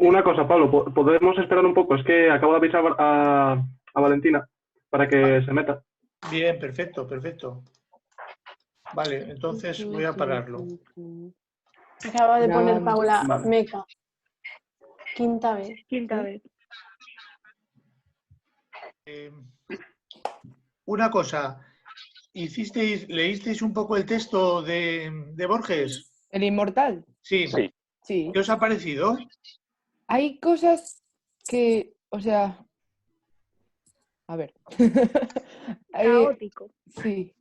Una cosa, Pablo, ¿podemos esperar un poco? Es que acabo de avisar a Valentina para que se meta. Bien, perfecto, perfecto. Vale, entonces voy a pararlo. Acaba de poner Paula Vale. Meca. Quinta vez. Quinta vez. Una cosa, ¿leísteis un poco el texto de Borges? ¿El inmortal? Sí. Sí. ¿Qué os ha parecido? Hay cosas que, o sea, a ver. Caótico. Sí.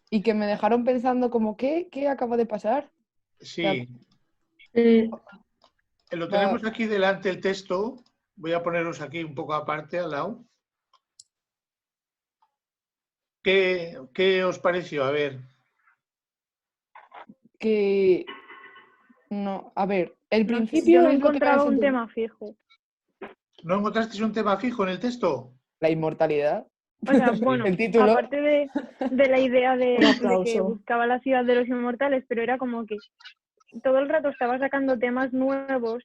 Y que me dejaron pensando como, ¿qué acaba de pasar? Sí. O sea, Lo tenemos aquí delante el texto. Voy a poneros aquí un poco aparte, al lado. ¿Qué os pareció? A ver. que no, a ver, el No sé, principio yo no es lo que me encontraba un desentendió. tema fijo. ¿No encontrasteis un tema fijo en el texto? La inmortalidad. O sea, bueno, El título. aparte de la idea Un de que aplauso. buscaba la ciudad de los inmortales, pero era como que todo el rato estaba sacando temas nuevos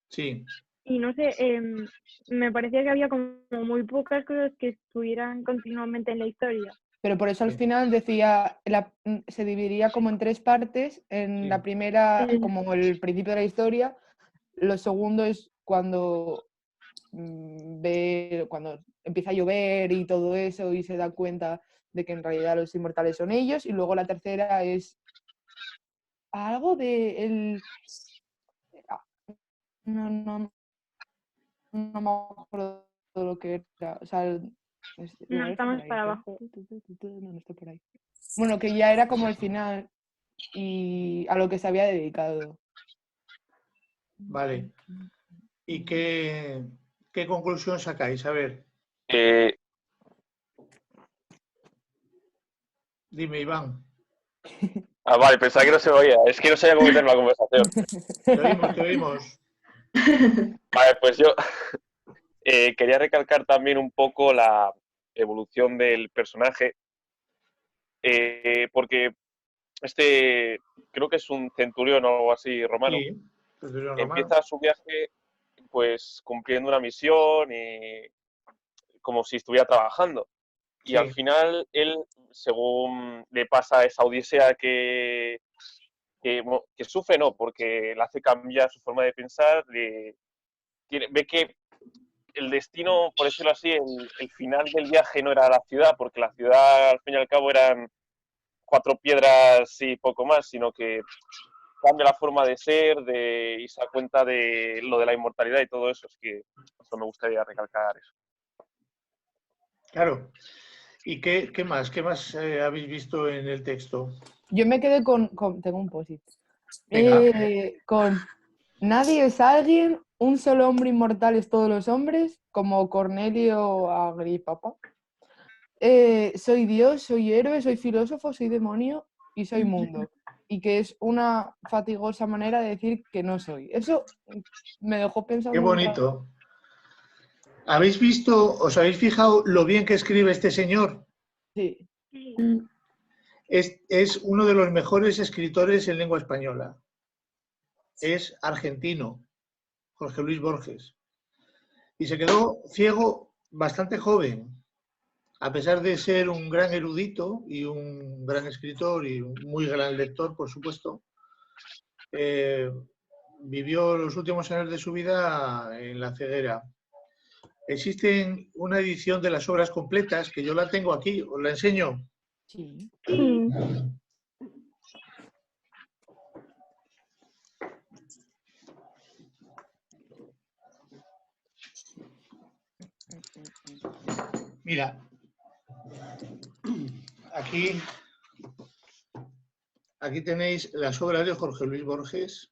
Sí. y no sé, me parecía que había como muy pocas cosas que estuvieran continuamente en la historia. Pero por eso al Sí. final decía, se dividiría como en tres partes. En Sí. la primera, como el principio de la historia. Lo segundo es cuando cuando empieza a llover y todo eso y se da cuenta de que en realidad los inmortales son ellos. Y luego la tercera es algo de el... No me acuerdo de lo que era. O sea, No, igual está está por más ahí. para abajo. No está por ahí. Bueno, que ya era como el final y a lo que se había dedicado. Vale. ¿Y qué conclusión sacáis? A ver, dime, Iván. Vale, pensaba que no se me oía. Es que no sabía cómo meter en la conversación. Te oímos, te oímos. Vale, pues yo quería recalcar también un poco la evolución del personaje, porque creo que es un centurión o algo así romano. Sí, centurión romano. Empieza su viaje pues cumpliendo una misión y como si estuviera trabajando. Y Sí. al final él, según le pasa esa odisea que sufre, no, porque le hace cambiar su forma de pensar, ve que el destino, por decirlo así, el final del viaje no era la ciudad, porque la ciudad al fin y al cabo eran 4 piedras y poco más, sino que cambia la forma de ser y se da cuenta de lo de la inmortalidad y todo eso. Es que eso me gustaría recalcar eso. Claro. ¿Y qué más? ¿Qué más habéis visto en el texto? Yo me quedé tengo un post-it. Venga. Con nadie es alguien, un solo hombre inmortal es todos los hombres, como Cornelio Agripapa. Soy Dios, soy héroe, soy filósofo, soy demonio y soy mundo. Y que es una fatigosa manera de decir que no soy. Eso me dejó pensando. Qué bonito. ¿Os habéis fijado lo bien que escribe este señor? Sí. Es uno de los mejores escritores en lengua española. Es argentino, Jorge Luis Borges. Y se quedó ciego bastante joven, a pesar de ser un gran erudito y un gran escritor y un muy gran lector, por supuesto. Vivió los últimos años de su vida en la ceguera. Existe una edición de las obras completas, que yo la tengo aquí, os la enseño. Sí. Mira, aquí tenéis las obras de Jorge Luis Borges.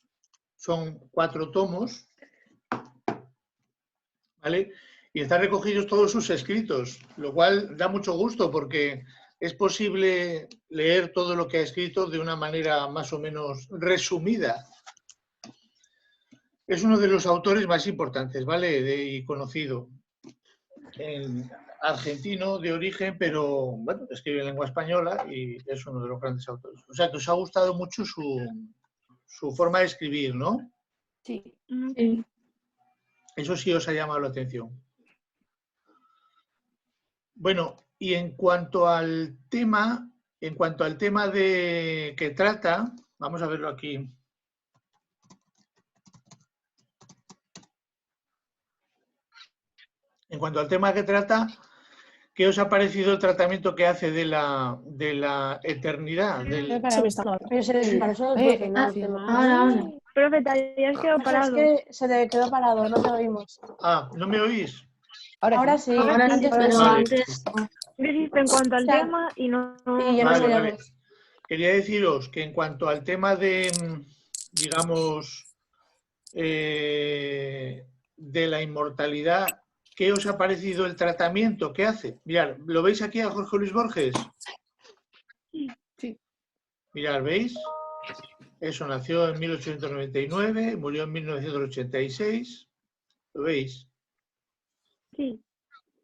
Son 4 tomos, ¿vale? Y están recogidos todos sus escritos, lo cual da mucho gusto porque es posible leer todo lo que ha escrito de una manera más o menos resumida. Es uno de los autores más importantes, ¿vale? Y conocido. Argentino de origen, pero bueno, escribe en lengua española y es uno de los grandes autores. O sea, que os ha gustado mucho su forma de escribir, ¿no? Sí. Sí. Eso sí os ha llamado la atención. Bueno, y en cuanto al tema de que trata, vamos a verlo aquí. En cuanto al tema que trata, ¿qué os ha parecido el tratamiento que hace de la eternidad? Se me está pero para eso no puede final, ahora. Profe, te habías quedado Es parado. que se te quedó parado, no te oímos. Ah, ¿no me oís? Ahora sí, Ahora sí, antes pero no. Vale. Dijiste en cuanto al O sea, tema y no... Sí, ya no Vale, sabíamos. vale. Quería deciros que en cuanto al tema de, digamos, de la inmortalidad, ¿qué os ha parecido el tratamiento que hace? Mirad, ¿lo veis aquí a Jorge Luis Borges? Sí. Mirad, ¿veis? Eso, nació en 1899, murió en 1986. ¿Lo veis? Sí.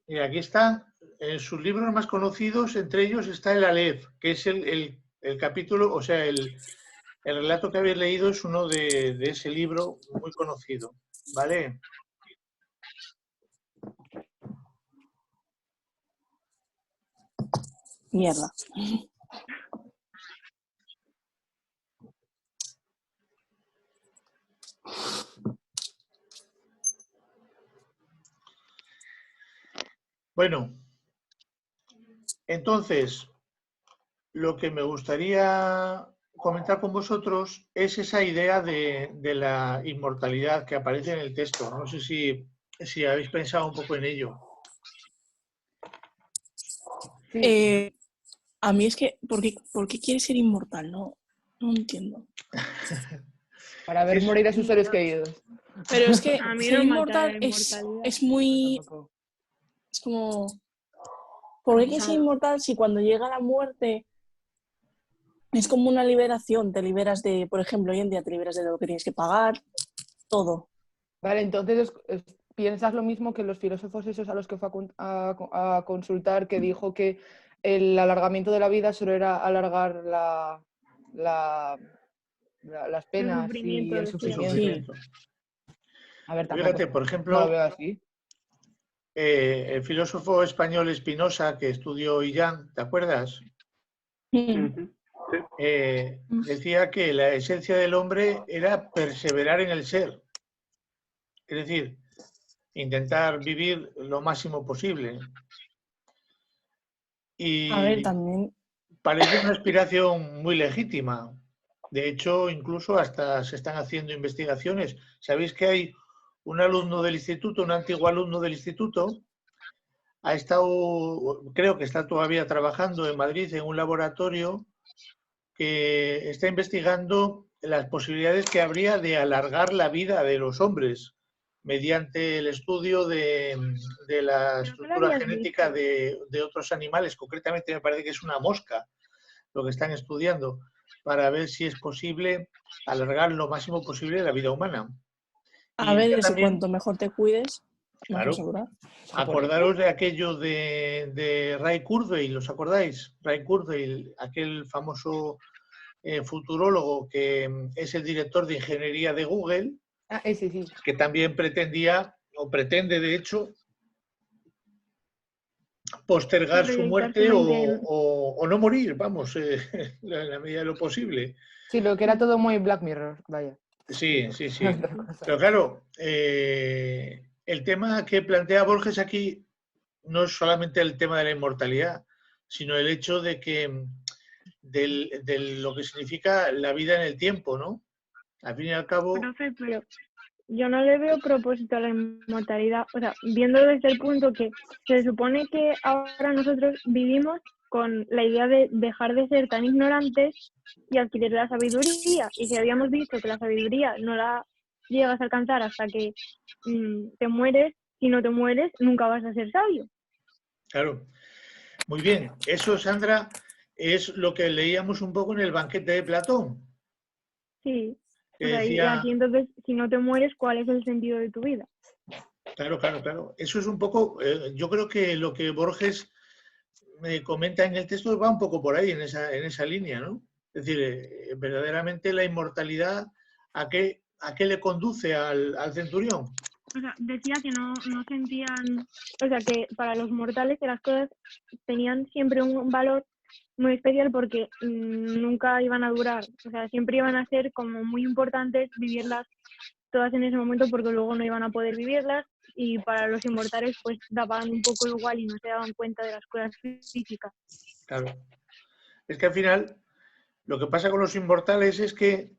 Y aquí está, en sus libros más conocidos, entre ellos está el Aleph, que es el capítulo, o sea, el relato que habéis leído es uno de ese libro muy conocido, ¿vale? Mierda. Bueno, entonces, lo que me gustaría comentar con vosotros es esa idea de la inmortalidad que aparece en el texto. No sé si habéis pensado un poco en ello. Sí. A mí es que, ¿por qué quiere ser inmortal? No entiendo. Para ver Es- morir a sus seres queridos. Pero es que A mí ser no me mata la inmortal inmortalidad. es muy... Tampoco. Es como... ¿Por qué quieres ser inmortal si cuando llega la muerte es como una liberación? Te liberas de, por ejemplo, hoy en día te liberas de lo que tienes que pagar, todo. Vale, entonces piensas lo mismo que los filósofos esos a los que fue a consultar, que dijo que el alargamiento de la vida solo era alargar las penas sufrimiento, y el decía. el sufrimiento. sufrimiento. A ver, Fíjate, por no lo ejemplo, veo así. el filósofo español Spinoza, que estudió Illán, ¿te acuerdas? Ujú. Sí. Decía que la esencia del hombre era perseverar en el ser. Es decir, intentar vivir lo máximo posible. A ver, Y también... parece una aspiración muy legítima. De hecho, incluso hasta se están haciendo investigaciones. ¿Sabéis que hay un alumno del instituto, un antiguo alumno del instituto? Ha estado, creo que está todavía trabajando en Madrid en un laboratorio que está investigando las posibilidades que habría de alargar la vida de los hombres mediante el estudio de la No lo estructura habías genética visto. de otros animales. Concretamente me parece que es una mosca lo que están estudiando para ver si es posible alargar lo máximo posible la vida humana. A Y ver, ya que si también, cuanto mejor te cuides, más vas a claro, durar. acordaros de aquello de Ray Kurzweil, ¿os acordáis? Ray Kurzweil, aquel famoso futurólogo que es el director de ingeniería de Google, Ah, ese sí. que también pretendía, o pretende de hecho, postergar su Proyectar su muerte mente en... o no morir, vamos, en la medida de lo posible. Sí, lo que era todo muy Black Mirror, vaya. Sí, sí, sí. Otra cosa. Pero claro, el tema que plantea Borges aquí no es solamente el tema de la inmortalidad, sino el hecho de que de lo que significa la vida en el tiempo, ¿no? Al fin y al cabo, Profe, pero yo no le veo propósito a la inmortalidad. O sea, viendo desde el punto que se supone que ahora nosotros vivimos con la idea de dejar de ser tan ignorantes y adquirir la sabiduría. Y si habíamos visto que la sabiduría no la llegas a alcanzar hasta que te mueres, si no te mueres, nunca vas a ser sabio. claro. Muy bien. Eso, Sandra, es lo que leíamos un poco en el banquete de Platón, Sí. que O sea, y decía, aquí entonces, si no te mueres, ¿cuál es el sentido de tu vida? claro, claro, claro. Eso es un poco, yo creo que lo que Borges me comenta en el texto va un poco por ahí, en esa línea, ¿no? Es decir, verdaderamente la inmortalidad, a qué le conduce al centurión? O sea, decía que no sentían, o sea, que para los mortales que las cosas tenían siempre un valor muy especial porque nunca iban a durar, o sea, siempre iban a ser como muy importantes vivirlas todas en ese momento porque luego no iban a poder vivirlas y para los inmortales pues daban un poco igual y no se daban cuenta de las cosas físicas. Claro. Es que al final lo que pasa con los inmortales es que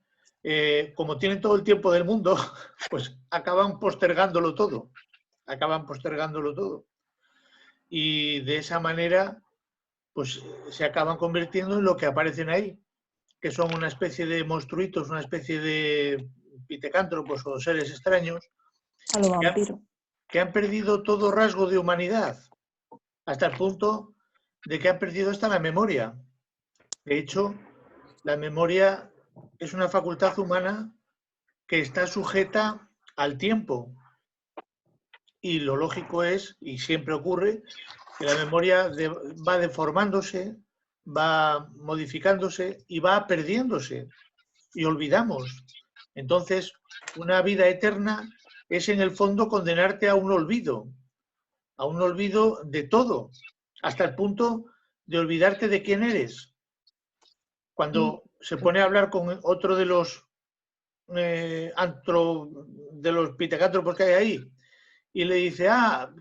como tienen todo el tiempo del mundo, pues acaban postergándolo todo. Y de esa manera, pues se acaban convirtiendo en lo que aparecen ahí, que son una especie de monstruitos, una especie de pitecántropos o seres extraños A lo vampiro. que han perdido todo rasgo de humanidad, hasta el punto de que han perdido hasta la memoria. De hecho, la memoria es una facultad humana que está sujeta al tiempo. Y lo lógico es, y siempre ocurre, que la memoria va deformándose, va modificándose y va perdiéndose. Y olvidamos. Entonces, una vida eterna es en el fondo condenarte a un olvido de todo, hasta el punto de olvidarte de quién eres. Cuando se pone a hablar con otro de los pitecántropos que hay ahí y le dice,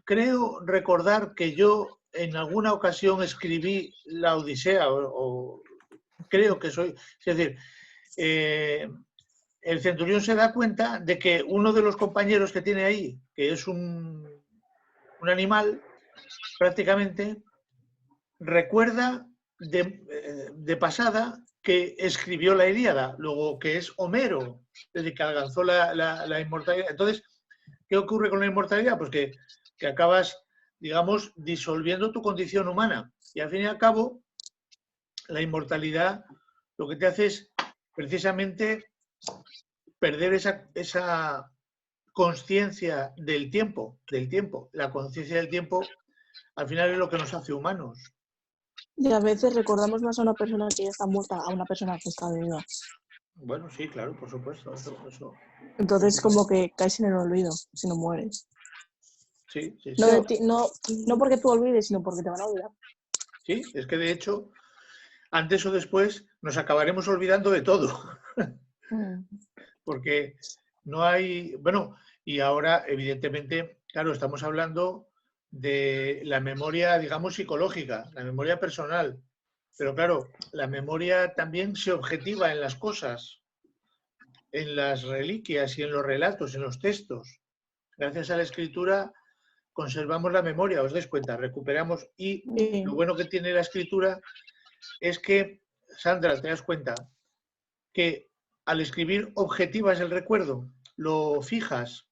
creo recordar que yo en alguna ocasión escribí la Odisea o creo que soy... Es decir, el centurión se da cuenta de que uno de los compañeros que tiene ahí, que es un animal, prácticamente recuerda de pasada que escribió la Ilíada, luego que es Homero, desde que alcanzó la inmortalidad. Entonces, ¿qué ocurre con la inmortalidad? Pues que acabas, digamos, disolviendo tu condición humana. Y al fin y al cabo, la inmortalidad lo que te hace es precisamente perder esa consciencia del tiempo. La conciencia del tiempo al final es lo que nos hace humanos. Y a veces recordamos más a una persona que ya está muerta a una persona que está viva. Bueno, sí, claro, por supuesto. Eso. Entonces como que caes en el olvido si no mueres. Sí. No porque tú olvides, sino porque te van a olvidar. Sí, es que de hecho, antes o después nos acabaremos olvidando de todo. Porque no hay... Bueno, y ahora, evidentemente, claro, estamos hablando de la memoria, digamos, psicológica, la memoria personal. Pero claro, la memoria también se objetiva en las cosas, en las reliquias y en los relatos, en los textos. Gracias a la escritura conservamos la memoria, os dais cuenta, recuperamos. Y lo bueno que tiene la escritura es que, Sandra, te das cuenta que al escribir objetivas el recuerdo, lo fijas.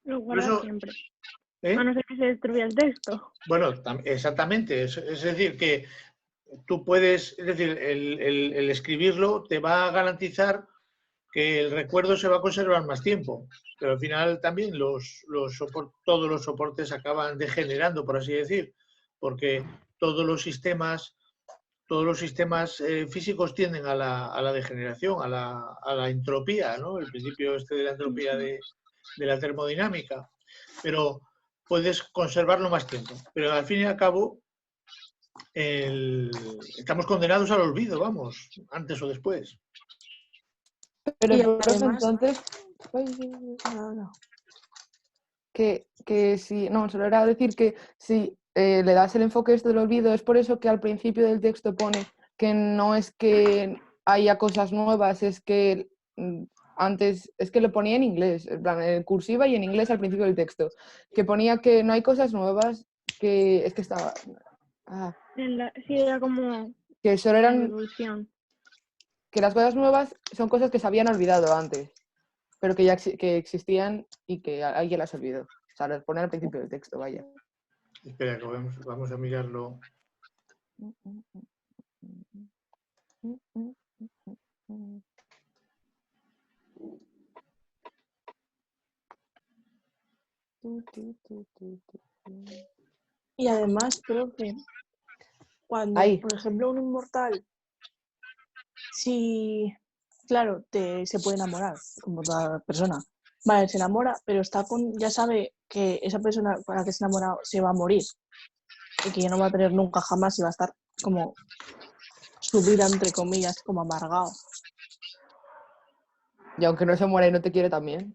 Lo guardas siempre. ¿Eh? A no ser que se destruya el texto. Bueno, exactamente. Es decir, que tú puedes, es decir, el escribirlo te va a garantizar que el recuerdo se va a conservar más tiempo. Pero al final también todos los soportes acaban degenerando, por así decir, porque todos los sistemas físicos tienden a la degeneración, a la entropía, ¿no? El principio de la entropía de la termodinámica. Pero puedes conservarlo más tiempo. Pero al fin y al cabo, estamos condenados al olvido, vamos, antes o después. Pero entonces... Que si... No, solo era decir que si le das el enfoque del olvido, es por eso que al principio del texto pone que no es que haya cosas nuevas, es que antes, es que lo ponía en inglés, en plan, en cursiva y en inglés al principio del texto, que ponía que no hay cosas nuevas, que es que estaba... Sí, era como... Que solo eran... Evolución. Que las cosas nuevas son cosas que se habían olvidado antes, pero que ya que existían y que alguien las olvidó. O sea, lo pone al principio del texto, vaya. Espera, que vamos a mirarlo. Y además creo que cuando, por ejemplo, un inmortal, si claro, se puede enamorar, como toda persona. Vale, se enamora, pero ya sabe que esa persona con la que se ha enamorado se va a morir y que ya no va a tener nunca jamás y va a estar como su vida, entre comillas, como amargado. Y aunque no se muera y no te quiere también.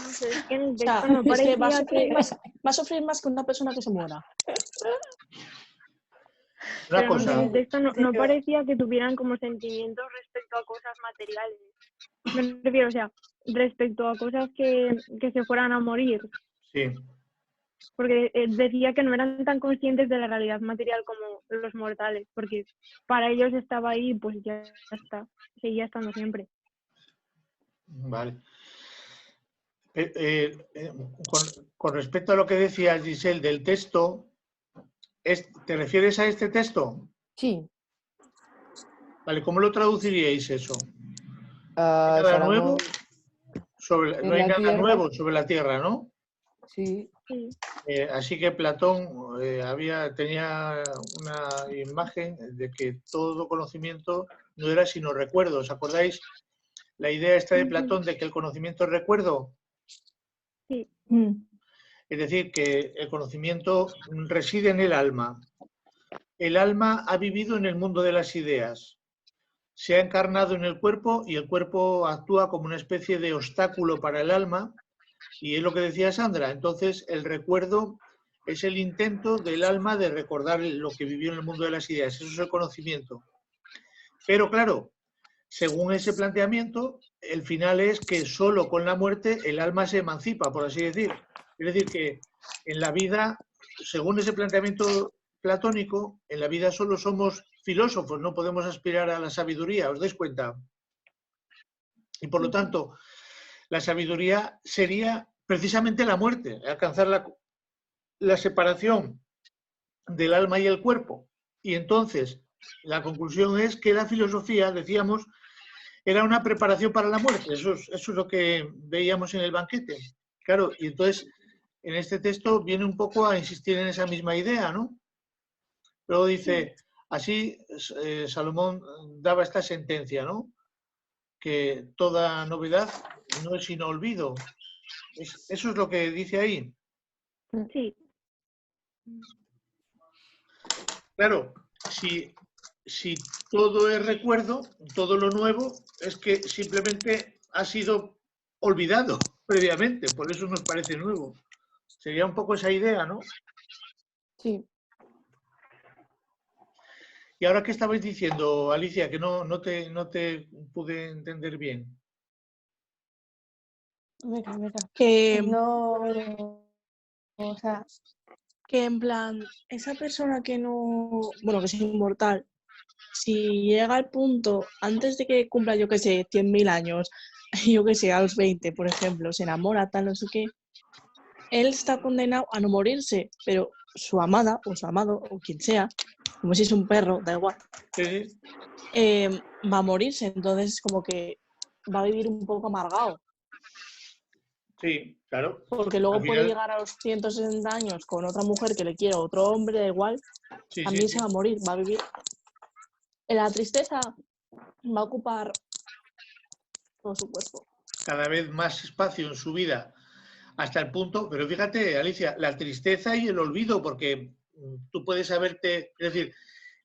No sé, es que en el O sea, texto no es que va parecía a sufrir más que una persona que se muera. Una Pero no sé, en cosa, el texto no parecía que tuvieran como sentimientos respecto a cosas materiales. Me refiero, o sea, respecto a cosas que se fueran a morir. sí. Porque decía que no eran tan conscientes de la realidad material como los mortales, porque para ellos estaba ahí, pues ya está, seguía estando siempre. Vale. Con respecto a lo que decía Giselle del texto, ¿te refieres a este texto? Sí. Vale, ¿cómo lo traduciríais eso? Ah, Nada Salomón nuevo sobre, no en hay la nada tierra. nuevo sobre la Tierra, ¿no? Sí. Sí. Así que Platón tenía una imagen de que todo conocimiento no era sino recuerdo. ¿Os acordáis la idea esta de Platón de que el conocimiento es recuerdo? Sí. Es decir, que el conocimiento reside en el alma. El alma ha vivido en el mundo de las ideas. Se ha encarnado en el cuerpo y el cuerpo actúa como una especie de obstáculo para el alma. Y es lo que decía Sandra. Entonces, el recuerdo es el intento del alma de recordar lo que vivió en el mundo de las ideas. Eso es el conocimiento. Pero claro, según ese planteamiento, el final es que solo con la muerte el alma se emancipa, por así decir. Es decir, que en la vida, según ese planteamiento platónico, en la vida solo somos filósofos, no podemos aspirar a la sabiduría, ¿os dais cuenta? Y por lo tanto, la sabiduría sería precisamente la muerte, alcanzar la separación del alma y el cuerpo. Y entonces, la conclusión es que la filosofía, decíamos, era una preparación para la muerte. Eso es lo que veíamos en el banquete. Claro, y entonces, en este texto viene un poco a insistir en esa misma idea, ¿no? Luego dice, así Salomón daba esta sentencia, ¿no? Que toda novedad no es sino olvido. Eso es lo que dice ahí. Sí. Claro, si todo es recuerdo, todo lo nuevo es que simplemente ha sido olvidado previamente, por eso nos parece nuevo. Sería un poco esa idea, ¿no? Sí. Y ahora, ¿qué estabais diciendo, Alicia? Que no te pude entender bien. Que, No, o sea, que en plan, esa persona que no, bueno, que es inmortal, si llega al punto, antes de que cumpla, yo qué sé, 100.000 años, yo qué sé, a los 20, por ejemplo, se enamora, tal, no sé qué, él está condenado a no morirse, pero su amada o su amado o quien sea, como si es un perro, da igual, Sí, va a morirse, entonces como que va a vivir un poco amargado, sí, claro. porque luego Al puede final, llegar a los 160 años con otra mujer que le quiera, otro hombre, da igual, sí, también sí. se va a morir, va a vivir. La tristeza va a ocupar todo su cuerpo. Cada vez más espacio en su vida hasta el punto, pero fíjate, Alicia, la tristeza y el olvido, porque tú puedes haberte, es decir,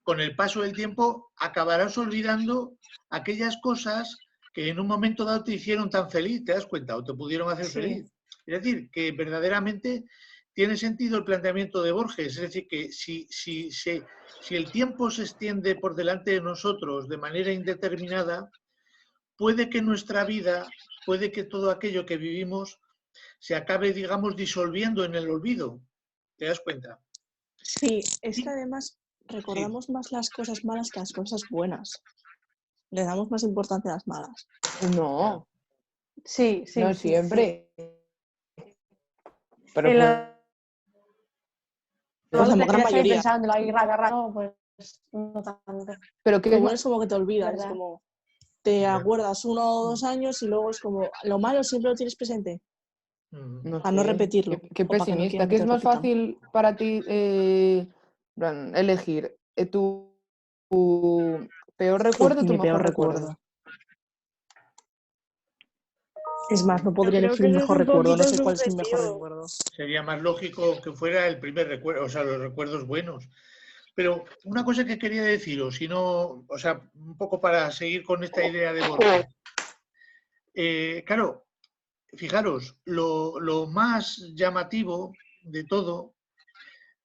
con el paso del tiempo acabarás olvidando aquellas cosas que en un momento dado te hicieron tan feliz, ¿te das cuenta? O te pudieron hacer feliz. Es decir, que verdaderamente tiene sentido el planteamiento de Borges, es decir, que si el tiempo se extiende por delante de nosotros de manera indeterminada, puede que nuestra vida, puede que todo aquello que vivimos se acabe, digamos, disolviendo en el olvido. ¿Te das cuenta? Sí, es que Sí, además sí, recordamos más las cosas malas que las cosas buenas. Le damos más importancia a las malas. No, sí, sí, no sí. siempre. Pero En pues, Pues la que gran ya estoy mayoría. pensando, la guerra, no, pues no tanto. pero ¿qué Lo es bueno más? es como que te olvidas, es ¿Verdad? como te acuerdas 1 o 2 años y luego es como lo malo siempre lo tienes presente No para no sé, repetirlo qué o para que no pesimista. quieran que ¿Qué es te más repitan. fácil para ti elegir tu peor recuerdo o tu Mi peor mejor recuerdo? recuerdo. Es más, no podría creo elegir que un eso es mejor un recuerdo, no poquito sé cuál es mi mejor subjetivo. recuerdo. Sería más lógico que fuera el primer recuerdo, o sea, los recuerdos buenos. Pero una cosa que quería deciros, si no, o sea, un poco para seguir con esta idea de Borges. Claro, fijaros, lo más llamativo de todo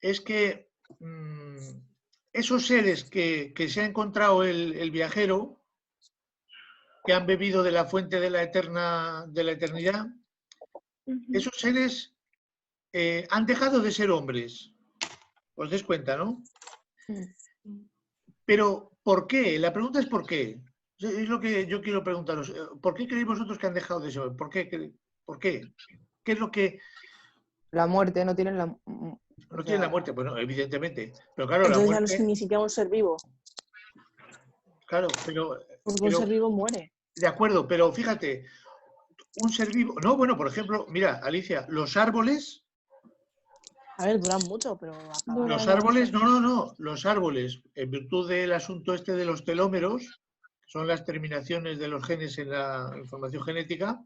es que esos seres que se ha encontrado el viajero, que han bebido de la fuente de la eternidad, Ujú. esos seres han dejado de ser hombres. ¿Os des cuenta, no? Pero, ¿por qué? La pregunta es ¿por qué? Es lo que yo quiero preguntaros. ¿Por qué creéis vosotros que han dejado de ser? ¿Por qué? ¿Por qué? ¿Qué es lo que La muerte, no tienen la... no tiene la muerte? Bueno, evidentemente. Pero claro, la Entonces ya no es muerte, ni siquiera un ser vivo, claro, porque un ser vivo muere. de acuerdo, pero fíjate, un ser vivo. No, bueno, por ejemplo, mira, Alicia, los árboles, A ver, duran mucho, pero acaban. los Duran árboles, mucho. no, los árboles, en virtud del asunto este de los telómeros, que son las terminaciones de los genes en la información genética,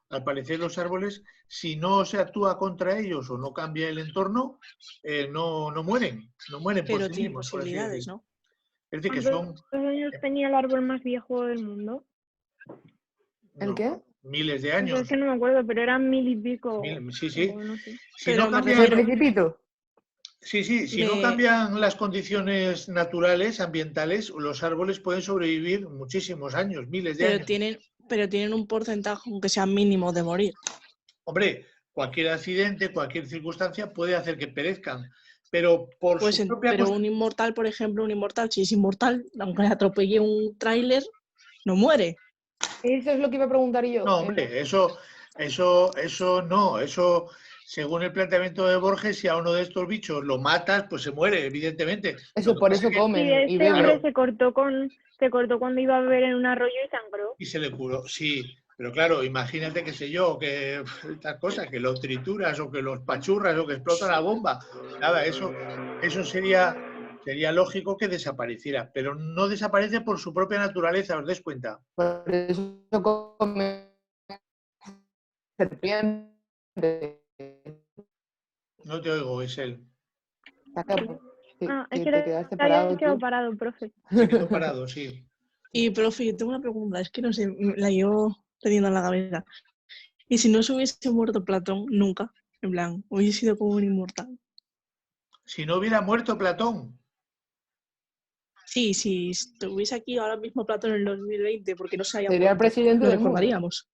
al parecer los árboles, si no se actúa contra ellos o no cambia el entorno, no mueren por Pero sí tienen mismos, por así posibilidades, decir. ¿no? Es decir, que ¿Cuántos son años tenía el árbol más viejo del mundo? ¿El qué? miles de O sea, años. es que no me acuerdo, pero eran 1000 y pico. Sí, sí. O no sé. Si Pero no me ¿El cambian, refiero- Principito? sí, si no Me- cambian las condiciones naturales, ambientales, los árboles pueden sobrevivir muchísimos años, miles de años. pero tienen un porcentaje, aunque sea mínimo, de morir. Hombre, cualquier accidente, cualquier circunstancia puede hacer que perezcan, pero por Pues, su propia pero un inmortal, por ejemplo, un inmortal, si es inmortal, aunque le atropelle un tráiler, no muere. Eso es lo que iba a preguntar yo. No, hombre, eso no, eso según el planteamiento de Borges, si a uno de estos bichos lo matas, pues se muere, evidentemente. Lo Eso, que por pasa eso es que, Sí, comen y este beben. hombre claro, se cortó cuando iba a beber en un arroyo y sangró. y se le curó, sí, pero claro, imagínate, qué sé yo, que estas cosas, que los trituras o que los pachurras o que explota la bomba. Nada, eso sería lógico que desapareciera, pero no desaparece por su propia naturaleza, ¿os des cuenta? Por eso comen serpientes. No te oigo, es él. Saca, pues, Ah, es que que te quedaste te habías parado quedado tú. parado, profe. Se quedó parado, sí. Y, profe, yo tengo una pregunta, es que no sé, la llevo teniendo en la cabeza. ¿Y si no se hubiese muerto Platón nunca? En plan, hubiese sido como un inmortal. Si no hubiera muerto Platón, Sí, si estuviese aquí ahora mismo Platón en el 2020, porque no se haya Sería el muerto, presidente lo del mundo. recordaríamos.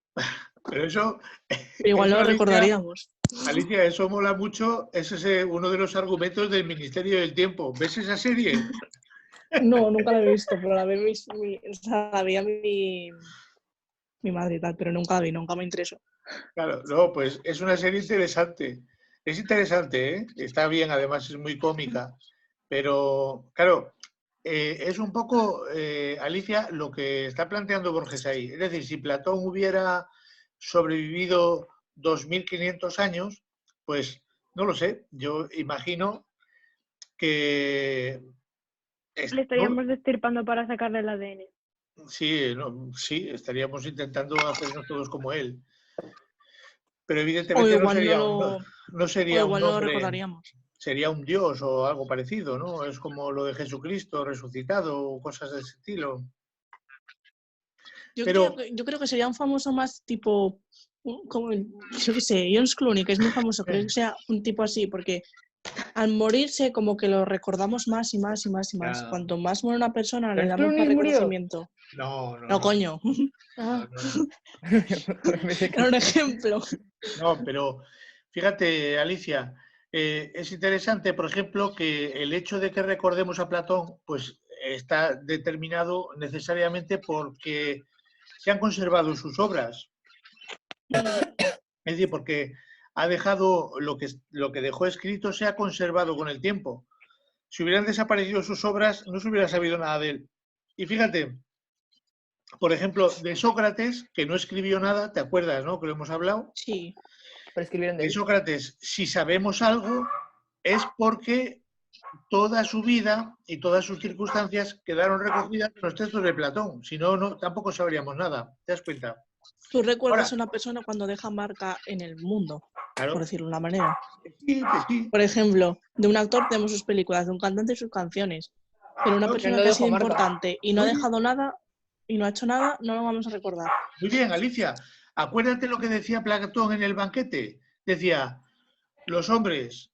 pero eso, Pero igual eso, no lo recordaríamos. Alicia, eso mola mucho, ese es uno de los argumentos del Ministerio del Tiempo. ¿Ves esa serie? No, nunca la he visto, pero la o sea, la veía mi madre y tal, pero nunca la vi, nunca me interesó. Claro, no, pues es una serie interesante. Es interesante, ¿eh? Está bien, además es muy cómica. Pero, claro, es un poco, Alicia, lo que está planteando Borges ahí. Es decir, si Platón hubiera sobrevivido 2500 años, pues no lo sé. Yo imagino que... Le no, estaríamos destirpando para sacarle el ADN. sí, sí, estaríamos intentando hacernos todos como él. Pero O evidentemente igual no sería un no lo hombre, recordaríamos. sería un dios o algo parecido, ¿no? Es como lo de Jesucristo resucitado o cosas de ese estilo. Pero, Yo creo que sería un famoso más tipo, como, yo qué sé, George Clooney, que es muy famoso, creo que sea un tipo así, porque al morirse como que lo recordamos más y más y más y más. ya, Cuanto más muere una persona, le ¿George damos más Clooney murió? reconocimiento. No, coño. Ah. Era un ejemplo. No, pero fíjate, Alicia, es interesante, por ejemplo, que el hecho de que recordemos a Platón, pues está determinado necesariamente porque se han conservado sus obras. Es decir, porque ha dejado lo que dejó escrito, se ha conservado con el tiempo. Si hubieran desaparecido sus obras, no se hubiera sabido nada de él. Y fíjate, por ejemplo, de Sócrates, que no escribió nada, ¿te acuerdas, no? Que lo hemos hablado. Sí. Pero escribieron de De él. Sócrates, si sabemos algo, es porque toda su vida y todas sus circunstancias quedaron recogidas en los textos de Platón. Si no, tampoco sabríamos nada. ¿Te das cuenta? Tú recuerdas Ahora- a una persona cuando deja marca en el mundo, Claro, por decirlo de una manera. sí, que sí. Por ejemplo, de un actor tenemos sus películas, de un cantante sus canciones. Pero una No, persona no que ha dejó sido marca. importante y no ha Muy bien. dejado nada y no ha hecho nada, no lo vamos a recordar. Muy bien, Alicia. Acuérdate lo que decía Platón en el banquete. Decía, los hombres,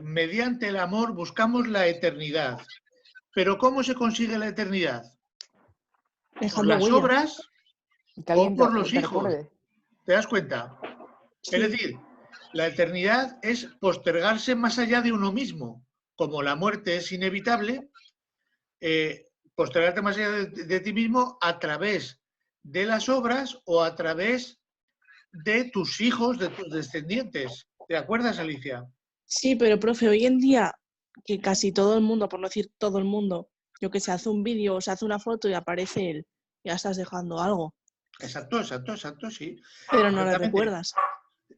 mediante el amor buscamos la eternidad. Pero ¿cómo se consigue la eternidad? ¿Por Dejando las huella. obras Que o alguien por los te hijos? recuerde. ¿Te das cuenta? Sí. Es decir, la eternidad es postergarse más allá de uno mismo. Como la muerte es inevitable, postergarte más allá de ti mismo a través de las obras o a través de tus hijos, de tus descendientes. ¿Te acuerdas, Alicia? Sí, pero profe, hoy en día, que casi todo el mundo, por no decir todo el mundo, yo que sé, hace un vídeo o se hace una foto y aparece él, ya estás dejando algo, Exacto, exacto, exacto, sí. pero no le Exactamente. recuerdas.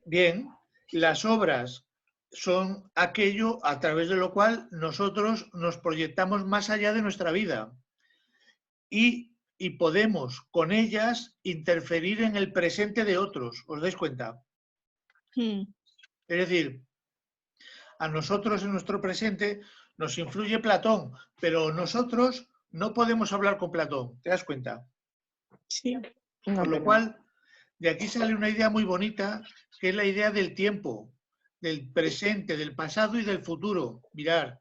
Bien, las obras son aquello a través de lo cual nosotros nos proyectamos más allá de nuestra vida y podemos con ellas interferir en el presente de otros. ¿Os dais cuenta? Hmm. Es decir, a nosotros en nuestro presente nos influye Platón, pero nosotros no podemos hablar con Platón. ¿Te das cuenta? Sí. Una Con lo pena. cual, de aquí sale una idea muy bonita, que es la idea del tiempo, del presente, del pasado y del futuro. Mirad,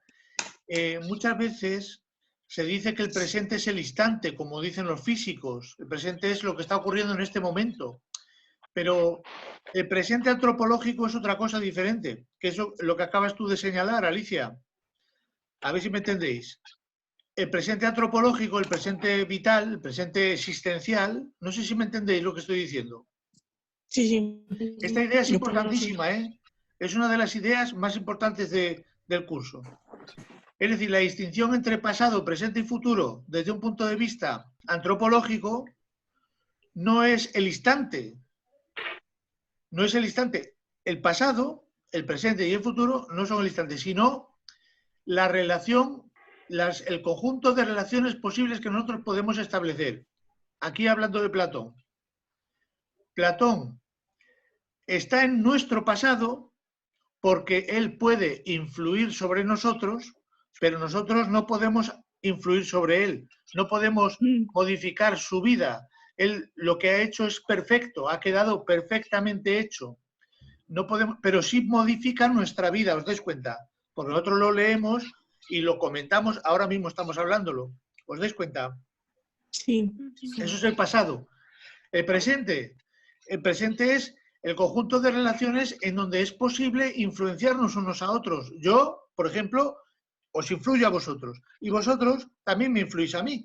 muchas veces se dice que el presente es el instante, como dicen los físicos. El presente es lo que está ocurriendo en este momento. Pero el presente antropológico es otra cosa diferente, que es lo que acabas tú de señalar, Alicia. A ver si me entendéis. El presente antropológico, el presente vital, el presente existencial, no sé si me entendéis lo que estoy diciendo. Sí, sí. Esta idea es Yo por lo menos sí. importantísima, ¿eh? Es una de las ideas más importantes del curso. Es decir, la distinción entre pasado, presente y futuro, desde un punto de vista antropológico, no es el instante. No es el instante. El pasado, el presente y el futuro no son el instante, sino la relación, el conjunto de relaciones posibles que nosotros podemos establecer. Aquí hablando de Platón. Platón está en nuestro pasado porque él puede influir sobre nosotros, pero nosotros no podemos influir sobre él, no podemos modificar su vida. Él lo que ha hecho es perfecto, ha quedado perfectamente hecho. No podemos, pero sí modifica nuestra vida, ¿os dais cuenta? Porque nosotros lo leemos y lo comentamos, ahora mismo estamos hablándolo. ¿Os dais cuenta? Sí. Eso es el pasado. El presente es el conjunto de relaciones en donde es posible influenciarnos unos a otros. Yo, por ejemplo, os influyo a vosotros y vosotros también me influís a mí.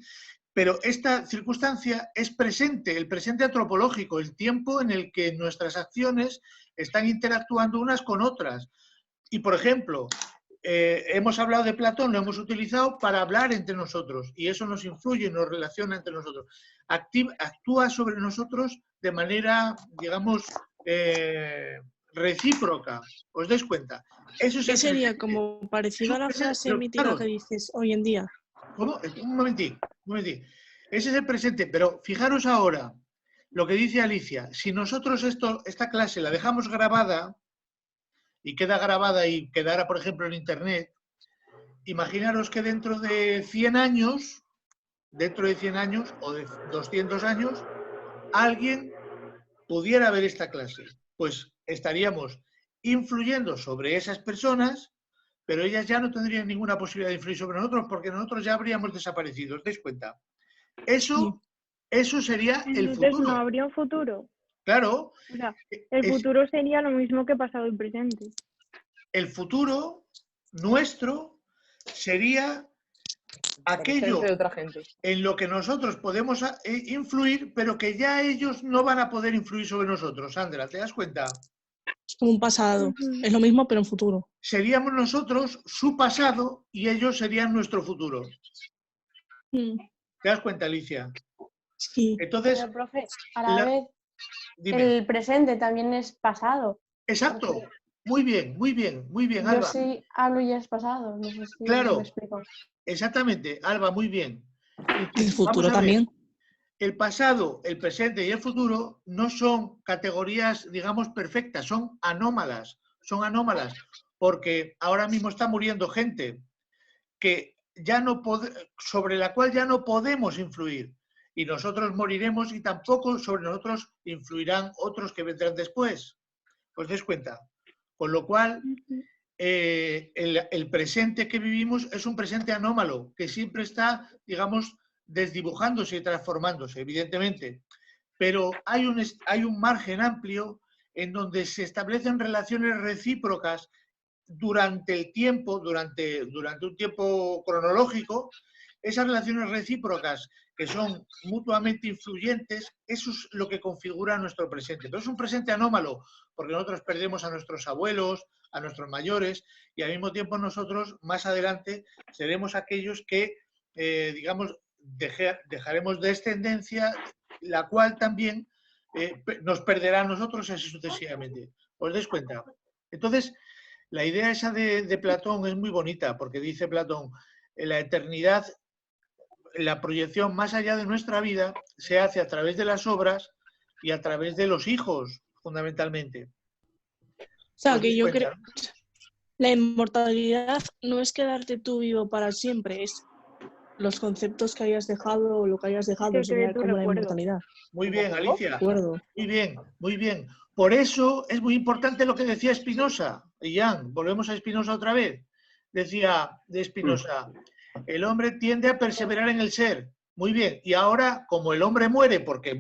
Pero esta circunstancia es presente, el presente antropológico, el tiempo en el que nuestras acciones están interactuando unas con otras. Y, por ejemplo, hemos hablado de Platón, lo hemos utilizado para hablar entre nosotros y eso nos influye, nos relaciona entre nosotros. Actúa sobre nosotros de manera, digamos, recíproca. ¿Os dais cuenta? Eso es ¿Qué el sería presente. como parecido a la frase mítica Claro. que dices hoy en día? ¿Cómo? Un momentín. Ese es el presente, pero fijaros ahora lo que dice Alicia. Si nosotros esta clase la dejamos grabada y queda grabada y quedara, por ejemplo, en Internet, imaginaros que dentro de 100 años o de 200 años, alguien pudiera ver esta clase. Pues estaríamos influyendo sobre esas personas, pero ellas ya no tendrían ninguna posibilidad de influir sobre nosotros porque nosotros ya habríamos desaparecido. ¿Os dais cuenta? Eso sería el Entonces futuro. no habría un futuro. Claro. O sea, el futuro sería lo mismo que pasado y presente. El futuro nuestro sería aquello de otra gente. en lo que nosotros podemos influir, pero que ya ellos no van a poder influir sobre nosotros. Sandra, ¿te das cuenta? Es como un pasado. Es lo mismo, pero en futuro. Seríamos nosotros su pasado y ellos serían nuestro futuro. ¿Te das cuenta, Alicia? Sí. Entonces, Pero, profe, a la vez, dime. el presente también es pasado. Exacto. Porque Muy bien, muy bien, muy bien, yo Alba. sí hablo y es pasado. No sé si Claro. me explico. Exactamente, Alba, muy bien. El futuro también. el pasado, el presente y el futuro no son categorías, digamos, perfectas, son anómalas, porque ahora mismo está muriendo gente que ya no sobre la cual ya no podemos influir, y nosotros moriremos y tampoco sobre nosotros influirán otros que vendrán después. ¿Os dais cuenta? Con lo cual, el presente que vivimos es un presente anómalo, que siempre está, digamos, desdibujándose y transformándose, evidentemente. Pero hay un margen amplio en donde se establecen relaciones recíprocas durante el tiempo, durante un tiempo cronológico. Esas relaciones recíprocas que son mutuamente influyentes, eso es lo que configura nuestro presente. Pero es un presente anómalo, porque nosotros perdemos a nuestros abuelos, a nuestros mayores, y al mismo tiempo nosotros, más adelante, seremos aquellos que, digamos, dejaremos descendencia, la cual también nos perderá a nosotros, así sucesivamente. ¿Os dais cuenta? Entonces, la idea esa de Platón es muy bonita, porque dice Platón, la eternidad, la proyección más allá de nuestra vida se hace a través de las obras y a través de los hijos, fundamentalmente. O sea, ¿Os que dais yo cuenta, creo no? la inmortalidad no es quedarte tú vivo para siempre, es los conceptos que hayas dejado o lo que hayas dejado Que quede sería tu como la recuerdo. inmortalidad. Muy bien, Alicia. Recuerdo. Muy bien, muy bien. Por eso es muy importante lo que decía Spinoza. Y Jan, volvemos a Spinoza otra vez. Decía de Spinoza, el hombre tiende a perseverar en el ser. Muy bien. Y ahora, como el hombre muere, porque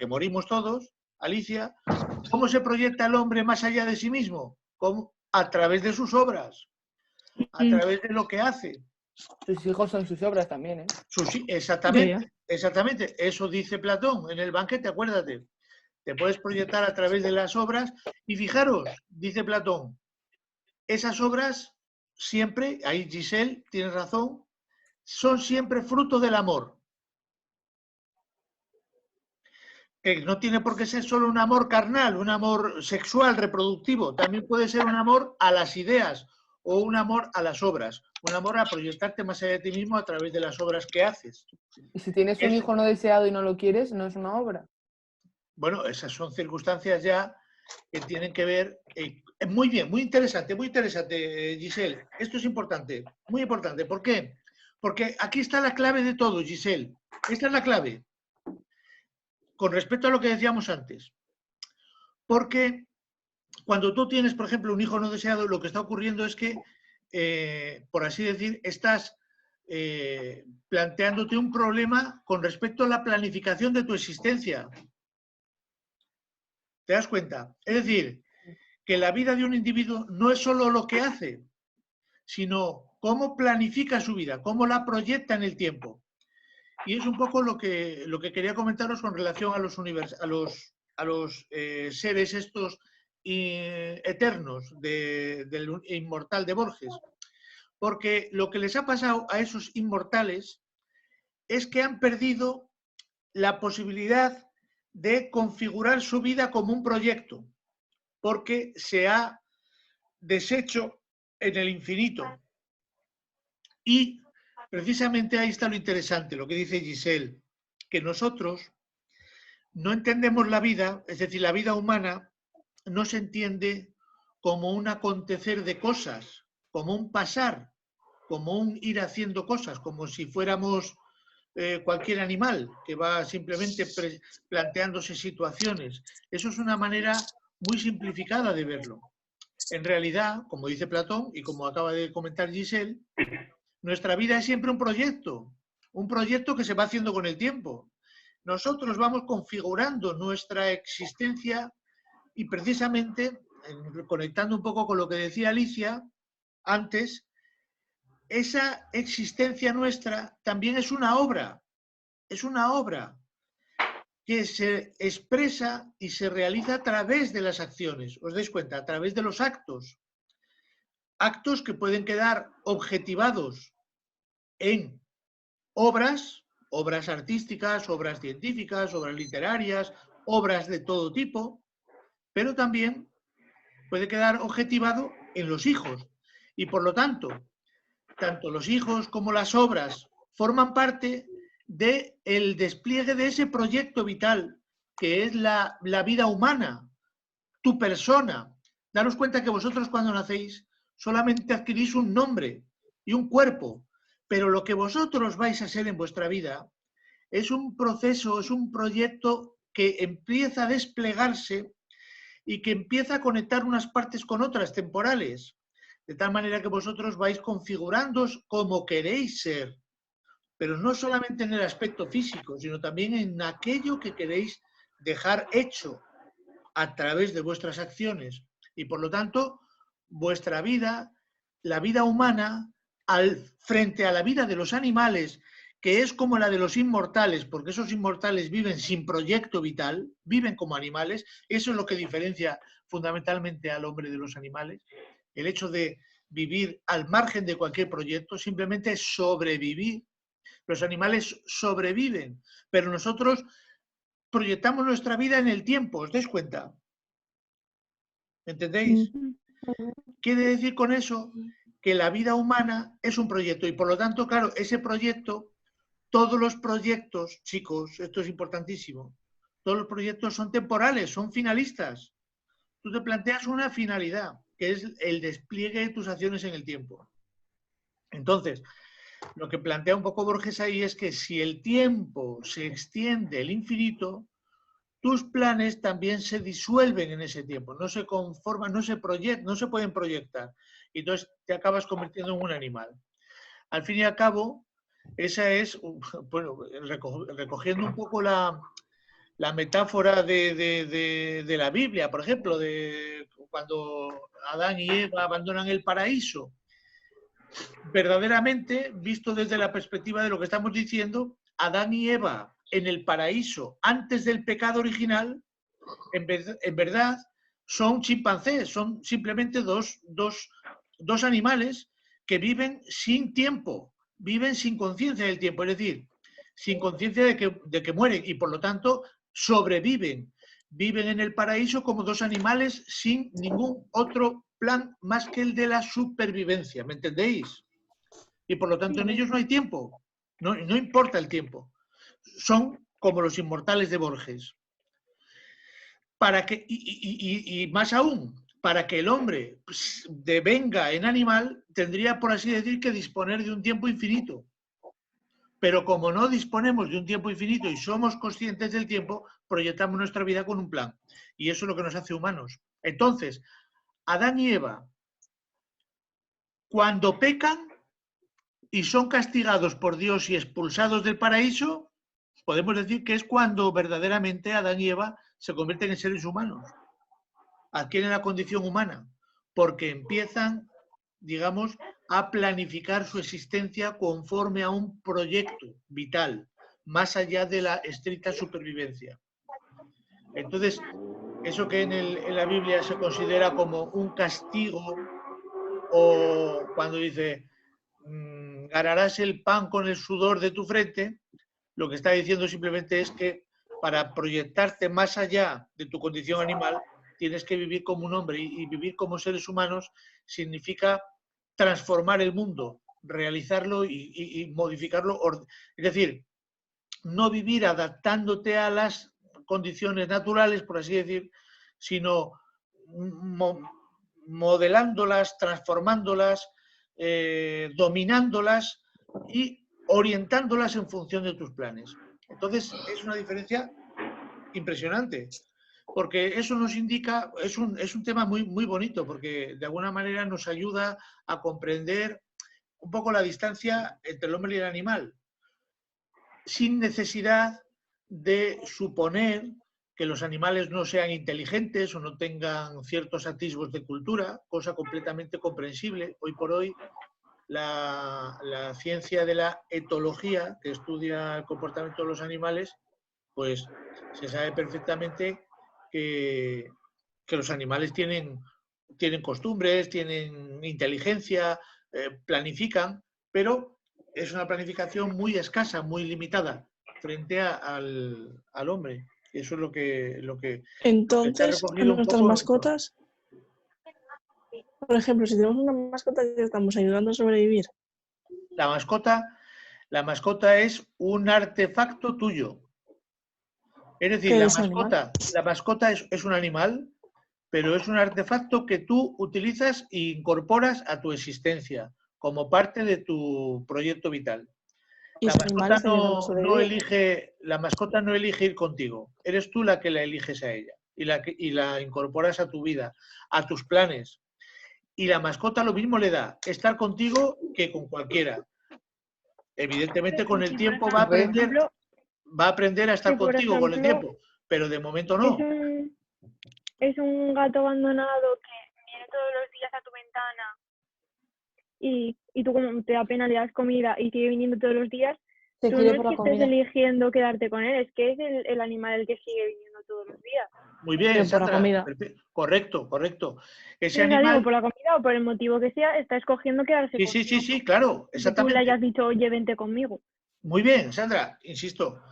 morimos todos, Alicia, ¿cómo se proyecta el hombre más allá de sí mismo? ¿Cómo? A través de sus obras, a través de lo que hace. Sus hijos son sus obras también, ¿eh? Exactamente, exactamente. Eso dice Platón en el banquete, acuérdate. Te puedes proyectar a través de las obras y fijaros, dice Platón, esas obras siempre, ahí Giselle tiene razón, son siempre fruto del amor. Que no tiene por qué ser solo un amor carnal, un amor sexual, reproductivo, también puede ser un amor a las ideas o un amor a las obras, un amor a proyectarte más allá de ti mismo a través de las obras que haces. Y si tienes un hijo no deseado y no lo quieres, no es una obra. Bueno, esas son circunstancias ya que tienen que ver... muy bien, muy interesante, Giselle. Esto es importante, muy importante. ¿Por qué? Porque aquí está la clave de todo, Giselle. Esta es la clave. Con respecto a lo que decíamos antes. Porque cuando tú tienes, por ejemplo, un hijo no deseado, lo que está ocurriendo es que, por así decir, estás planteándote un problema con respecto a la planificación de tu existencia. ¿Te das cuenta? Es decir, que la vida de un individuo no es solo lo que hace, sino cómo planifica su vida, cómo la proyecta en el tiempo. Y es un poco lo que quería comentaros con relación a los seres estos eternos del inmortal de Borges. Porque lo que les ha pasado a esos inmortales es que han perdido la posibilidad de configurar su vida como un proyecto, porque se ha deshecho en el infinito. Y precisamente ahí está lo interesante, lo que dice Giselle, que nosotros no entendemos la vida, es decir, la vida humana no se entiende como un acontecer de cosas, como un pasar, como un ir haciendo cosas, como si fuéramos cualquier animal que va simplemente planteándose situaciones. Eso es una manera muy simplificada de verlo. En realidad, como dice Platón y como acaba de comentar Giselle, nuestra vida es siempre un proyecto que se va haciendo con el tiempo. Nosotros vamos configurando nuestra existencia y precisamente, conectando un poco con lo que decía Alicia antes, esa existencia nuestra también es una obra que se expresa y se realiza a través de las acciones. ¿Os dais cuenta? A través de los actos. Actos que pueden quedar objetivados en obras artísticas, obras científicas, obras literarias, obras de todo tipo, pero también puede quedar objetivado en los hijos. Y por lo tanto, tanto los hijos como las obras forman parte del despliegue de ese proyecto vital que es la vida humana, tu persona. Daros cuenta que vosotros cuando nacéis solamente adquirís un nombre y un cuerpo, pero lo que vosotros vais a ser en vuestra vida es un proceso, es un proyecto que empieza a desplegarse y que empieza a conectar unas partes con otras temporales, de tal manera que vosotros vais configurándoos como queréis ser, pero no solamente en el aspecto físico, sino también en aquello que queréis dejar hecho a través de vuestras acciones. Y por lo tanto, vuestra vida, la vida humana, frente a la vida de los animales, que es como la de los inmortales, porque esos inmortales viven sin proyecto vital, viven como animales, eso es lo que diferencia fundamentalmente al hombre de los animales, el hecho de vivir al margen de cualquier proyecto, simplemente sobrevivir. Los animales sobreviven, pero nosotros proyectamos nuestra vida en el tiempo, ¿os dais cuenta? ¿Entendéis? Quiere decir con eso que la vida humana es un proyecto y por lo tanto, claro, ese proyecto, todos los proyectos, chicos, esto es importantísimo, todos los proyectos son temporales, son finalistas. Tú te planteas una finalidad, que es el despliegue de tus acciones en el tiempo. Entonces, lo que plantea un poco Borges ahí es que si el tiempo se extiende al infinito, tus planes también se disuelven en ese tiempo, no se conforman, no se pueden proyectar. Y entonces te acabas convirtiendo en un animal. Al fin y al cabo, esa es, bueno, recogiendo un poco la metáfora de la Biblia, por ejemplo, de cuando Adán y Eva abandonan el paraíso. Verdaderamente, visto desde la perspectiva de lo que estamos diciendo, Adán y Eva en el paraíso antes del pecado original, en verdad, son chimpancés, son simplemente dos animales que viven sin tiempo, viven sin conciencia del tiempo, es decir, sin conciencia de que mueren y por lo tanto sobreviven. Viven en el paraíso como dos animales sin ningún otro plan más que el de la supervivencia, ¿me entendéis? Y por lo tanto en ellos no hay tiempo, no importa el tiempo. Son como los inmortales de Borges. Y más aún, para que el hombre devenga en animal, tendría, por así decir, que disponer de un tiempo infinito. Pero como no disponemos de un tiempo infinito y somos conscientes del tiempo, proyectamos nuestra vida con un plan. Y eso es lo que nos hace humanos. Entonces, Adán y Eva, cuando pecan y son castigados por Dios y expulsados del paraíso, podemos decir que es cuando verdaderamente Adán y Eva se convierten en seres humanos, adquieren la condición humana, porque empiezan, digamos, a planificar su existencia conforme a un proyecto vital, más allá de la estricta supervivencia. Entonces, eso que en la Biblia se considera como un castigo, o cuando dice, ganarás el pan con el sudor de tu frente, lo que está diciendo simplemente es que para proyectarte más allá de tu condición animal, tienes que vivir como un hombre y vivir como seres humanos significa transformar el mundo, realizarlo y modificarlo. Es decir, no vivir adaptándote a las condiciones naturales, por así decir, sino modelándolas, transformándolas, dominándolas y orientándolas en función de tus planes. Entonces, es una diferencia impresionante, porque eso nos indica, es un tema muy, muy bonito, porque de alguna manera nos ayuda a comprender un poco la distancia entre el hombre y el animal, sin necesidad de suponer que los animales no sean inteligentes o no tengan ciertos atisbos de cultura, cosa completamente comprensible. Hoy por hoy, la ciencia de la etología, que estudia el comportamiento de los animales, pues se sabe perfectamente que los animales tienen costumbres, tienen inteligencia, planifican, pero es una planificación muy escasa, muy limitada frente al hombre. Eso es lo que Entonces, a nuestras mascotas, por ejemplo, si tenemos una mascota, ya estamos ayudando a sobrevivir. La mascota La mascota es un artefacto tuyo. Es decir, ¿Qué la es un animal? mascota es un animal, pero es un artefacto que tú utilizas e incorporas a tu existencia como parte de tu proyecto vital. Y La ese animal mascota está intentando sobrevivir. la mascota no elige ir contigo. Eres tú la que la eliges a ella y la incorporas a tu vida, a tus planes. Y la mascota lo mismo le da estar contigo que con cualquiera. Evidentemente con el Y, por tiempo ejemplo, va a aprender a estar que, por contigo con el ejemplo, tiempo, pero de momento es no. un gato abandonado que viene todos los días a tu ventana y tú como te da pena le das comida y sigue viniendo todos los días, Te tú quiere no es por que la estés comida. eligiendo quedarte con él, es que es el animal el que sigue viniendo todos los días. Muy bien, Pero por la Sandra. comida. Correcto, correcto. Ese Sí, o sea, digo, animal... por la comida o por el motivo que sea, está escogiendo quedarse Sí, contigo. sí, claro, Que tú le exactamente. hayas dicho, oye, vente conmigo. Muy bien, Sandra, insisto,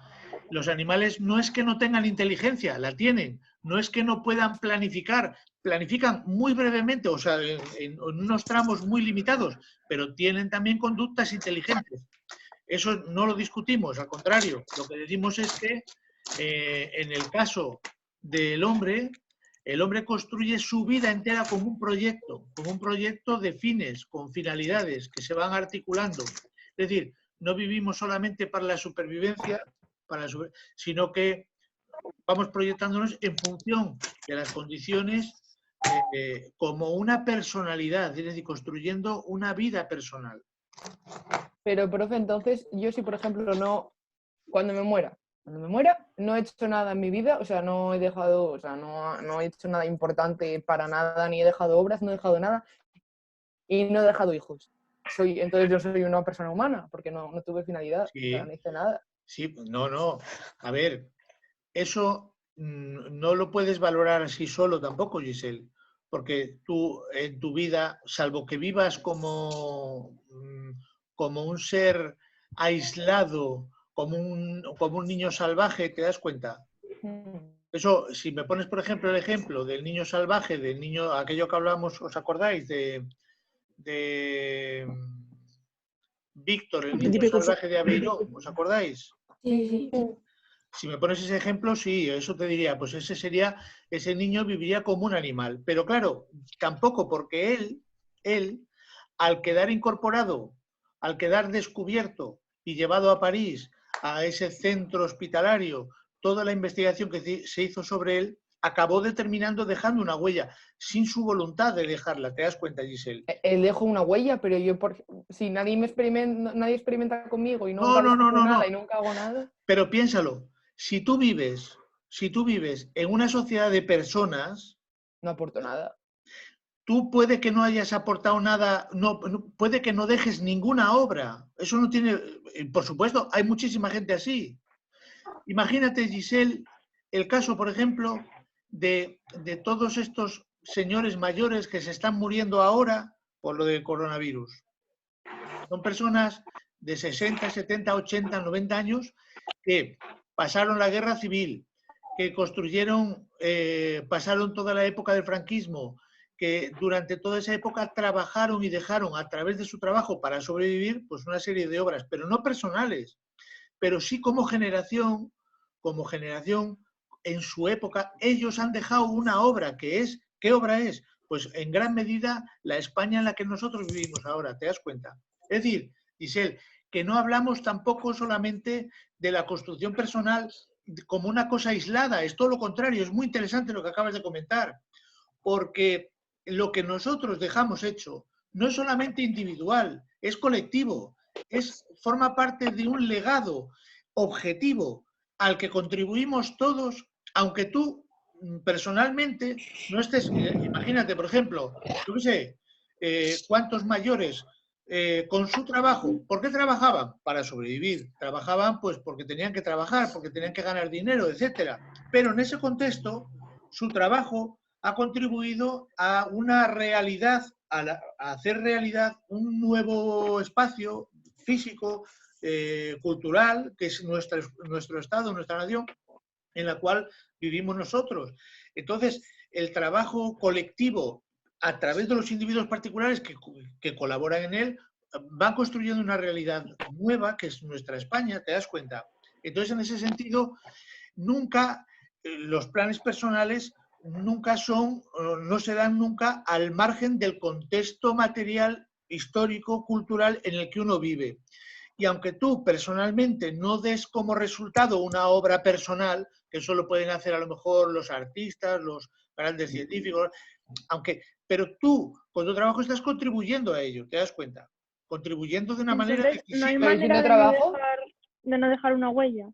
los animales no es que no tengan inteligencia, la tienen, no es que no puedan planificar, planifican muy brevemente, o sea, en unos tramos muy limitados, pero tienen también conductas inteligentes. Eso no lo discutimos, al contrario, lo que decimos es que en el caso del hombre, el hombre construye su vida entera como un proyecto de fines, con finalidades que se van articulando. Es decir, no vivimos solamente para la supervivencia, sino que vamos proyectándonos en función de las condiciones como una personalidad, es decir, construyendo una vida personal. Pero, profe, entonces, yo si, por ejemplo, cuando me muera, no he hecho nada en mi vida, o sea, no he dejado, o sea, no he hecho nada importante para nada, ni he dejado obras, no he dejado nada, y no he dejado hijos. Entonces yo soy una persona humana, porque no tuve finalidad, o sea, no hice nada. Sí, no. A ver, eso no lo puedes valorar así solo tampoco, Giselle, porque tú en tu vida, salvo que vivas como un ser aislado, como un niño salvaje, ¿te das cuenta? Eso, si me pones, por ejemplo, el ejemplo del niño salvaje, del niño, aquello que hablamos, ¿os acordáis? De Víctor, el niño salvaje de Aveiro, ¿os acordáis? Sí. Si me pones ese ejemplo, sí, eso te diría, pues ese niño viviría como un animal. Pero claro, tampoco porque él, al quedar incorporado, al quedar descubierto y llevado a París, a ese centro hospitalario, toda la investigación que se hizo sobre él, acabó dejando una huella, sin su voluntad de dejarla. ¿Te das cuenta, Giselle? Él dejó una huella, pero yo, si nadie experimenta conmigo y No. nada y nunca hago nada. Pero piénsalo, si tú vives en una sociedad de personas, no aporto nada. Tú puede que no hayas aportado nada, puede que no dejes ninguna obra. Eso no tiene, por supuesto, hay muchísima gente así. Imagínate, Giselle, el caso, por ejemplo, de todos estos señores mayores que se están muriendo ahora por lo del coronavirus. Son personas de 60, 70, 80, 90 años que pasaron la guerra civil, que pasaron toda la época del franquismo, que durante toda esa época trabajaron y dejaron a través de su trabajo para sobrevivir pues una serie de obras, pero no personales, pero sí como generación en su época, ellos han dejado una obra que es, ¿qué obra es? Pues en gran medida la España en la que nosotros vivimos ahora, ¿te das cuenta? Es decir, Giselle, que no hablamos tampoco solamente de la construcción personal como una cosa aislada, es todo lo contrario, es muy interesante lo que acabas de comentar, porque lo que nosotros dejamos hecho no es solamente individual, es colectivo, forma parte de un legado objetivo al que contribuimos todos, aunque tú personalmente no estés, imagínate, por ejemplo, yo qué sé, cuántos mayores con su trabajo, ¿por qué trabajaban? Para sobrevivir, trabajaban pues porque tenían que trabajar, porque tenían que ganar dinero, etcétera. Pero en ese contexto, su trabajo ha contribuido a una realidad, a hacer realidad un nuevo espacio físico, cultural, que es nuestro Estado, nuestra nación, en la cual vivimos nosotros. Entonces, el trabajo colectivo a través de los individuos particulares que colaboran en él van construyendo una realidad nueva, que es nuestra España, ¿te das cuenta? Entonces, en ese sentido, nunca los planes personales nunca son, no se dan nunca al margen del contexto material, histórico, cultural en el que uno vive. Y aunque tú personalmente no des como resultado una obra personal, que eso lo pueden hacer a lo mejor los artistas, los grandes científicos, pero tú con tu trabajo estás contribuyendo a ello, ¿te das cuenta? Contribuyendo de una manera Entonces, no hay decisiva. Pero si manera no de trabajo, no dejar una huella.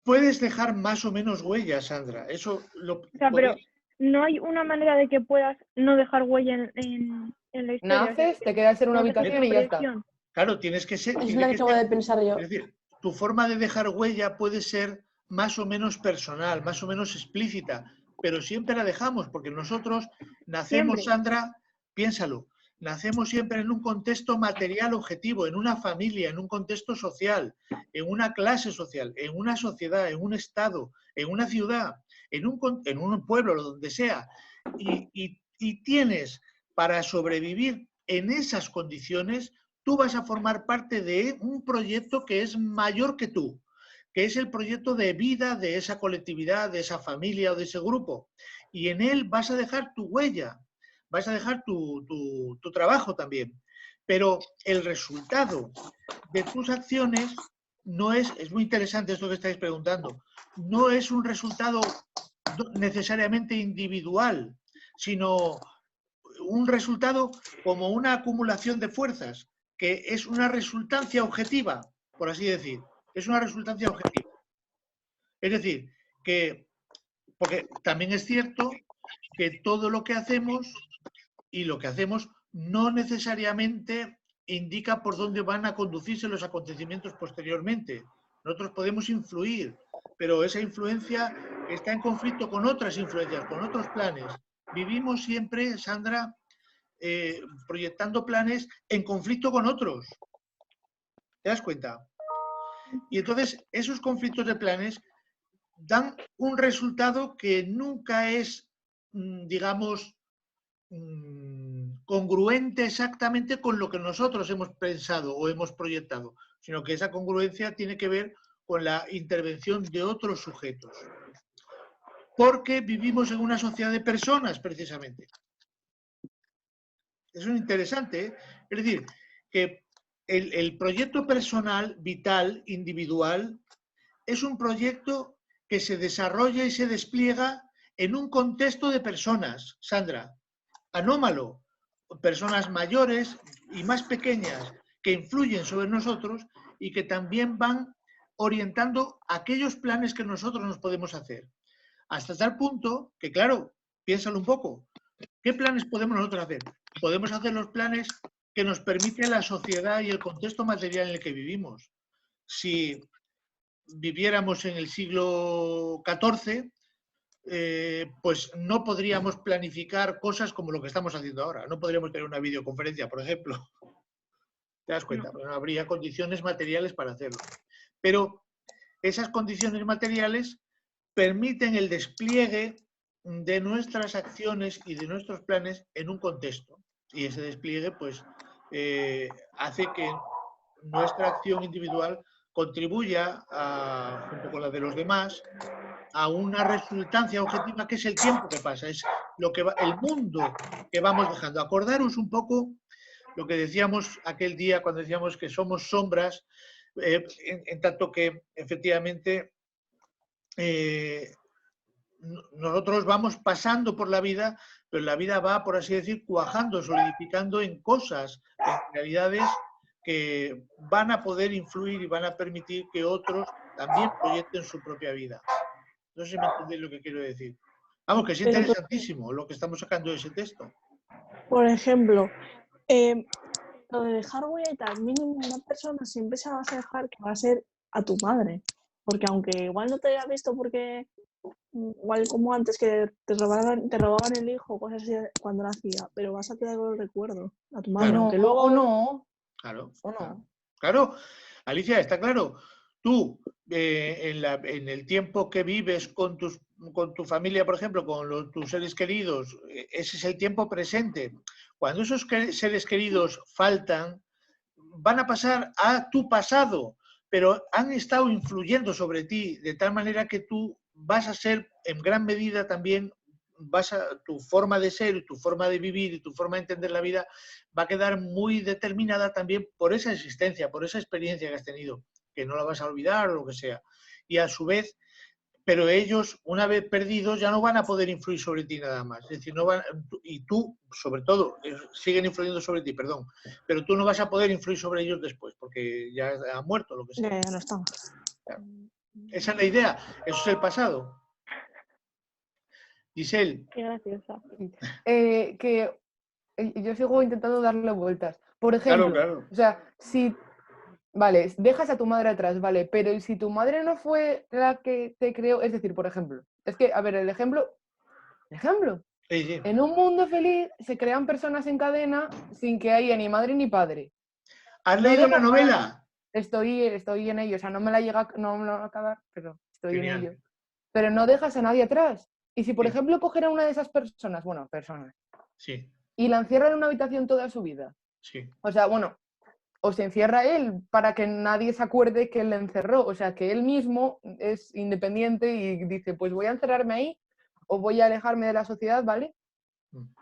Puedes dejar más o menos huellas, Sandra. Eso lo O sea, pero no hay una manera de que puedas no dejar huella en la historia. naces, te quedas en una No te haces habitación una y ya está. proyección. Claro, tienes que ser. Es tiene lo que que acabo ser- de pensar yo. Es decir, tu forma de dejar huella puede ser más o menos personal, más o menos explícita, pero siempre la dejamos porque nosotros nacemos, Siempre. Sandra, piénsalo, nacemos siempre en un contexto material objetivo, en una familia, en un contexto social, en una clase social, en una sociedad, en un estado, en una ciudad, en un pueblo, donde sea, y tienes para sobrevivir en esas condiciones. Tú vas a formar parte de un proyecto que es mayor que tú, que es el proyecto de vida de esa colectividad, de esa familia o de ese grupo. Y en él vas a dejar tu huella, vas a dejar tu trabajo también. Pero el resultado de tus acciones no es muy interesante esto que estáis preguntando, no es un resultado necesariamente individual, sino un resultado como una acumulación de fuerzas, que es una resultancia objetiva, por así decir. Es una resultancia objetiva. Es decir, porque también es cierto que todo lo que hacemos y lo que hacemos no necesariamente indica por dónde van a conducirse los acontecimientos posteriormente. Nosotros podemos influir, pero esa influencia está en conflicto con otras influencias, con otros planes. Vivimos siempre, Sandra, proyectando planes en conflicto con otros. ¿Te das cuenta? Y entonces esos conflictos de planes dan un resultado que nunca es, digamos, congruente exactamente con lo que nosotros hemos pensado o hemos proyectado, sino que esa congruencia tiene que ver con la intervención de otros sujetos. Porque vivimos en una sociedad de personas, precisamente. Eso es interesante, ¿eh? Es decir, que el proyecto personal, vital, individual, es un proyecto que se desarrolla y se despliega en un contexto de personas, Sandra. Anómalo. Personas mayores y más pequeñas que influyen sobre nosotros y que también van orientando aquellos planes que nosotros nos podemos hacer. Hasta tal punto que, claro, piénsalo un poco. ¿Qué planes podemos nosotros hacer? Podemos hacer los planes que nos permite la sociedad y el contexto material en el que vivimos. Si viviéramos en el siglo XIV, pues no podríamos planificar cosas como lo que estamos haciendo ahora. No podríamos tener una videoconferencia, por ejemplo. ¿Te das cuenta? No habría condiciones materiales para hacerlo. Pero esas condiciones materiales permiten el despliegue de nuestras acciones y de nuestros planes en un contexto. Y ese despliegue, pues, hace que nuestra acción individual contribuya, junto con la de los demás, a una resultancia objetiva que es el tiempo que pasa, es el mundo que vamos dejando. Acordaros un poco lo que decíamos aquel día cuando decíamos que somos sombras, en tanto que efectivamente nosotros vamos pasando por la vida, pero la vida va, por así decir, cuajando, solidificando en cosas, en realidades que van a poder influir y van a permitir que otros también proyecten su propia vida. No sé si me entendéis lo que quiero decir. Vamos, que es interesantísimo lo que estamos sacando de ese texto. Por ejemplo, lo de dejar huella y tal, mínimo una persona siempre se vas a dejar que va a ser a tu madre. Porque aunque igual no te haya visto porque, igual como antes que te robaban el hijo, cosas así cuando nacía, pero vas a tener el recuerdo a tu madre. Claro. Aunque luego O no. Claro. O no. Claro. Alicia, está claro. tú, en el tiempo que vives con tu familia, por ejemplo, con tus seres queridos, ese es el tiempo presente. Cuando esos seres queridos faltan, van a pasar a tu pasado, pero han estado influyendo sobre ti de tal manera que tú vas a ser en gran medida también, tu forma de ser, tu forma de vivir y tu forma de entender la vida va a quedar muy determinada también por esa existencia, por esa experiencia que has tenido, que no la vas a olvidar o lo que sea. Y a su vez, pero ellos, una vez perdidos, ya no van a poder influir sobre ti nada más. Es decir, no van, y tú, sobre todo, siguen influyendo sobre ti, perdón, pero tú no vas a poder influir sobre ellos después, porque ya han muerto, lo que sea. Ya no están. Claro. Esa es la idea, eso es el pasado. Giselle. Qué graciosa. Que yo sigo intentando darle vueltas. Por ejemplo, Claro. o sea, si, vale, dejas a tu madre atrás, vale, pero si tu madre no fue la que te creó, es decir, por ejemplo, es que, a ver, el ejemplo, Sí. en un mundo feliz se crean personas en cadena sin que haya ni madre ni padre. ¿Has leído la novela? Estoy en ello, o sea, no me la voy a acabar, pero estoy Genial. en ello. Pero no dejas a nadie atrás. Y si, por Sí. ejemplo, coger a una de esas personas, Sí, y la encierra en una habitación toda su vida, sí. o sea, bueno, o se encierra él para que nadie se acuerde que él le encerró, o sea, que él mismo es independiente y dice, pues voy a encerrarme ahí o voy a alejarme de la sociedad, ¿vale?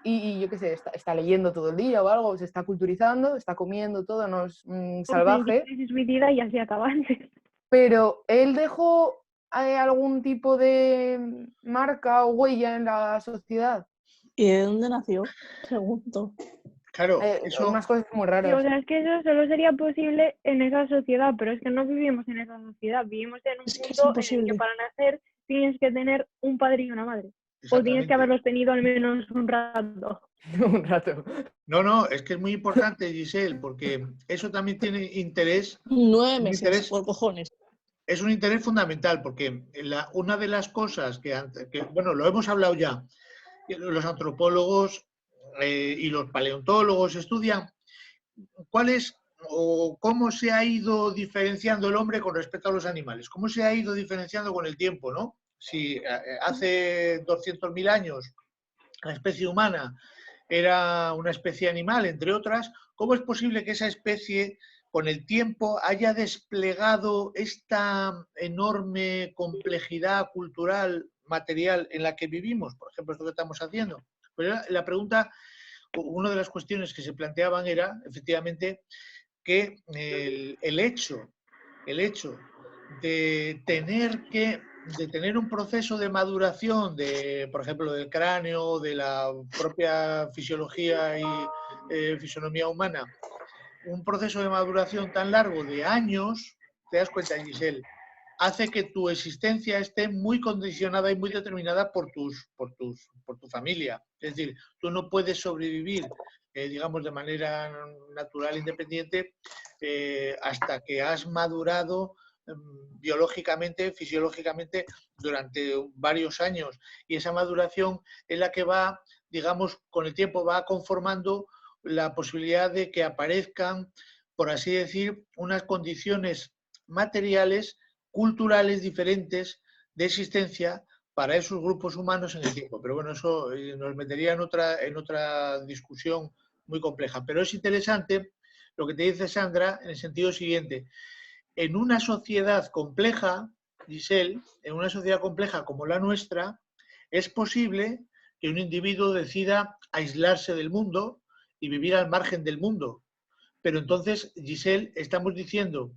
Y yo qué sé, está leyendo todo el día o algo, se está culturizando, está comiendo todo, no es salvaje. Se suicida y así acabarse. Pero él dejó algún tipo de marca o huella en la sociedad. ¿Y de dónde nació? Pregunto. Claro, eso... Unas cosas muy Sí, raras. o sea, es que eso solo sería posible en esa sociedad, pero es que no vivimos en esa sociedad, vivimos en un Es que es mundo en el imposible. que para nacer tienes que tener un padre y una madre. O tienes Exactamente. que haberlos tenido al menos un rato. Un rato. No, es que es muy importante, Giselle, porque eso también tiene interés. 9 un meses, interés, por cojones. es un interés fundamental, porque una de las cosas bueno, lo hemos hablado ya, los antropólogos y los paleontólogos estudian cuál es o cómo se ha ido diferenciando el hombre con respecto a los animales, cómo se ha ido diferenciando con el tiempo, ¿no? Si hace 200.000 años la especie humana era una especie animal, entre otras, ¿cómo es posible que esa especie con el tiempo haya desplegado esta enorme complejidad cultural, material en la que vivimos? Por ejemplo, esto que estamos haciendo. Pero la pregunta, una de las cuestiones que se planteaban era, efectivamente, que el hecho de tener un proceso de maduración, por ejemplo, del cráneo, de la propia fisiología y fisonomía humana, un proceso de maduración tan largo de años, te das cuenta, Giselle, hace que tu existencia esté muy condicionada y muy determinada por tu familia. Es decir, tú no puedes sobrevivir, digamos, de manera natural, independiente, hasta que has madurado biológicamente, fisiológicamente, durante varios años. Y esa maduración es la que va, digamos, con el tiempo va conformando la posibilidad de que aparezcan, por así decir, unas condiciones materiales, culturales diferentes de existencia para esos grupos humanos en el tiempo. Pero bueno, eso nos metería en otra discusión muy compleja. Pero es interesante lo que te dice Sandra en el sentido siguiente. En una sociedad compleja, Giselle, en una sociedad compleja como la nuestra, es posible que un individuo decida aislarse del mundo y vivir al margen del mundo. Pero entonces, Giselle, estamos diciendo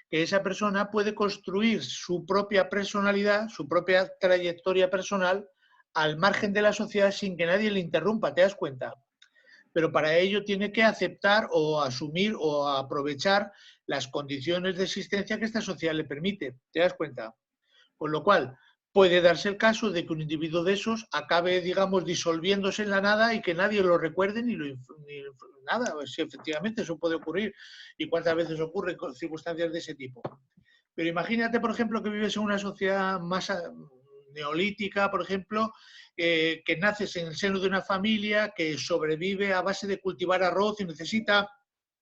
que esa persona puede construir su propia personalidad, su propia trayectoria personal al margen de la sociedad sin que nadie le interrumpa, ¿te das cuenta? Pero para ello tiene que aceptar o asumir o aprovechar las condiciones de existencia que esta sociedad le permite, ¿te das cuenta? Con lo cual, puede darse el caso de que un individuo de esos acabe, digamos, disolviéndose en la nada y que nadie lo recuerde ni nada. Si efectivamente eso puede ocurrir y cuántas veces ocurre con circunstancias de ese tipo. Pero imagínate, por ejemplo, que vives en una sociedad más neolítica, por ejemplo, que naces en el seno de una familia que sobrevive a base de cultivar arroz y necesita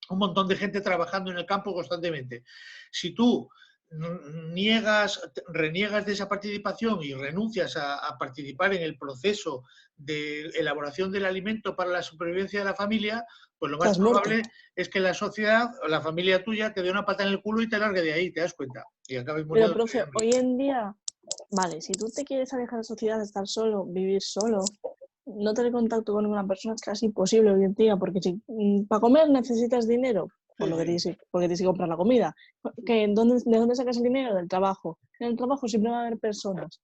un montón de gente trabajando en el campo constantemente. Si tú reniegas de esa participación y renuncias a participar en el proceso de elaboración del alimento para la supervivencia de la familia, pues lo más Estás muerto. probable es que la sociedad o la familia tuya te dé una pata en el culo y te largue de ahí, te das cuenta. Y acabes Pero, muriendo de profe, hambre. hoy en día, vale, si tú te quieres alejar de la sociedad, estar solo, vivir solo, no tener contacto con una persona es casi imposible hoy en día, porque si para comer necesitas dinero, por lo que porque tienes que comprar la comida. ¿De dónde sacas el dinero? Del trabajo. En el trabajo siempre va a haber personas.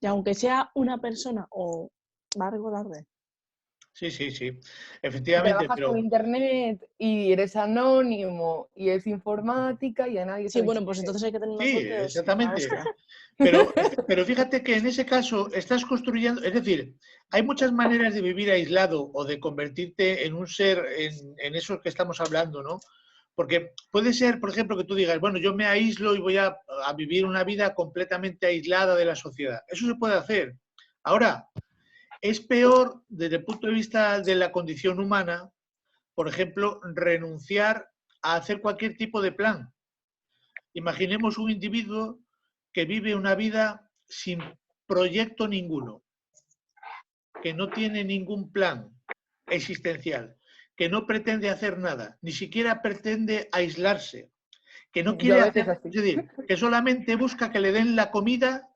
Y aunque sea una persona o largo, tarde. Sí, sí, sí. Efectivamente, Trabajas pero con internet y eres anónimo y es informática y a nadie Sí, sabe bueno, quién pues eres. entonces hay que tener una sí, suerte de la exactamente. hostia. Pero fíjate que en ese caso estás construyendo, es decir, hay muchas maneras de vivir aislado o de convertirte en un ser en eso que estamos hablando, ¿no? Porque puede ser, por ejemplo, que tú digas, bueno, yo me aíslo y voy a vivir una vida completamente aislada de la sociedad. Eso se puede hacer. Ahora, es peor desde el punto de vista de la condición humana, por ejemplo, renunciar a hacer cualquier tipo de plan. Imaginemos un individuo que vive una vida sin proyecto ninguno, que no tiene ningún plan existencial, que no pretende hacer nada, ni siquiera pretende aislarse, que no Yo quiere a veces hacer, así. es decir, que solamente busca que le den la comida,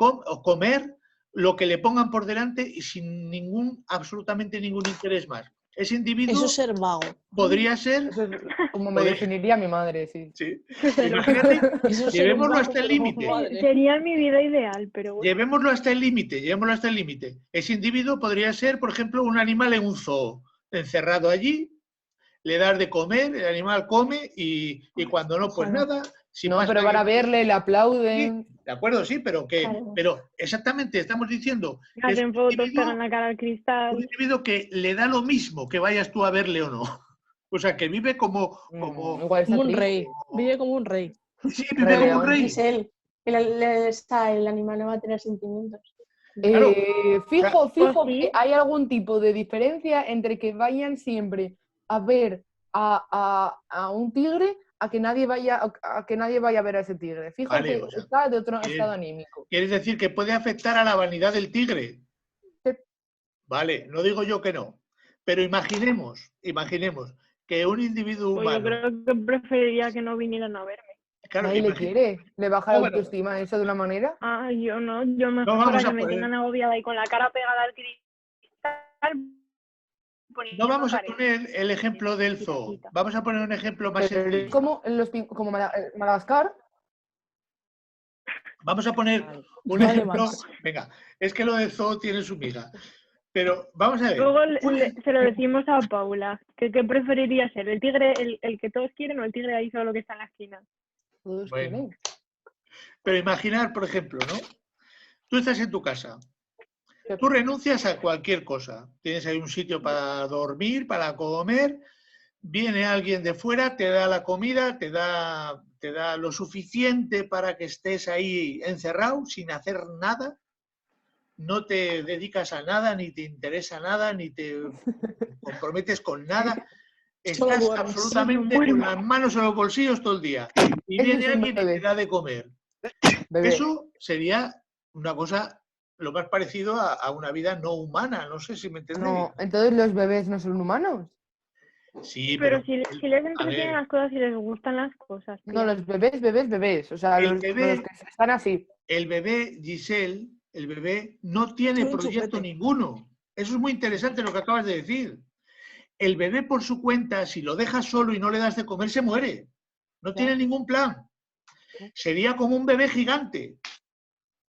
o comer lo que le pongan por delante y sin absolutamente ningún interés más. Ese Eso individuo es ser vago. podría ser, Eso es como me definiría mi madre, sí. sí. Imagínate, Eso es ser un llevémoslo vago, hasta el pero límite. madre. Sería mi vida ideal, pero bueno. Llevémoslo hasta el límite, llevémoslo hasta el límite. Ese individuo podría ser, por ejemplo, un animal en un zoo, encerrado allí, le das de comer, el animal come y cuando no, pues Ojalá. nada. Si No, pasa pero van a alguien- verle, le Sí, aplauden. de acuerdo, sí, pero Claro. exactamente estamos diciendo que es Hacen fotos, pegan la cara al un cristal. individuo que le da lo mismo que vayas tú a verle o no. O sea, que vive como Igual está Como un triste. rey. Vive como un rey. sí, Rey vive como un León. rey. Giselle, el animal no va a tener sentimientos. Claro. O sea, Fijo Pues sí. que hay algún tipo de diferencia entre que vayan siempre a ver a un tigre a que nadie vaya a ver a ese tigre. Fijo Vale, que o sea, está de otro ¿quieres- estado anímico. ¿Quieres decir que puede afectar a la vanidad del tigre? Sí. Vale, no digo yo que no. Pero imaginemos que un individuo Pues yo humano, creo que preferiría que no vinieran a verme. claro, Nadie le quiere. Le baja No, la bueno. autoestima eso de una manera. Ah, yo no, yo mejor vamos a a que me poner- tengan agobiada y con la cara pegada al cristal. no poniendo vamos a paredes. poner el ejemplo del zoo. Chiquitita. Vamos a poner un ejemplo más Pero es sencillo. como, como Madagascar. Vamos a poner un Vale ejemplo. más. Venga, es que lo del zoo tiene su miga. Pero vamos a ver. Luego se lo decimos a Paula, que qué preferiría ser, el tigre, el que todos quieren o el tigre ahí solo que está en la esquina. Todos Bueno. quieren. Pero imaginar, por ejemplo, ¿no? Tú estás en tu casa. Sí. Tú renuncias a cualquier cosa. Tienes ahí un sitio para dormir, para comer. Viene alguien de fuera, te da la comida, te da lo suficiente para que estés ahí encerrado, sin hacer nada. No te dedicas a nada, ni te interesa nada, ni te comprometes con nada. Solo Estás duermes. absolutamente con las manos en los bolsillos todo el día. Y Eso viene es un alguien y te bebé. da de comer. Bebé. Eso sería una cosa lo más parecido a una vida no humana. No sé si me entendéis. No, entonces los bebés no son humanos. Sí, Pero si les a entretienen ver, las cosas y les gustan las cosas. No, tía. los bebés. O sea, El los bebé- que están así. el bebé, Giselle, el bebé no tiene Son un proyecto chupete. ninguno. Eso es muy interesante lo que acabas de decir. El bebé por su cuenta, si lo dejas solo y no le das de comer, se muere. No tiene ningún plan. Sería como un bebé gigante.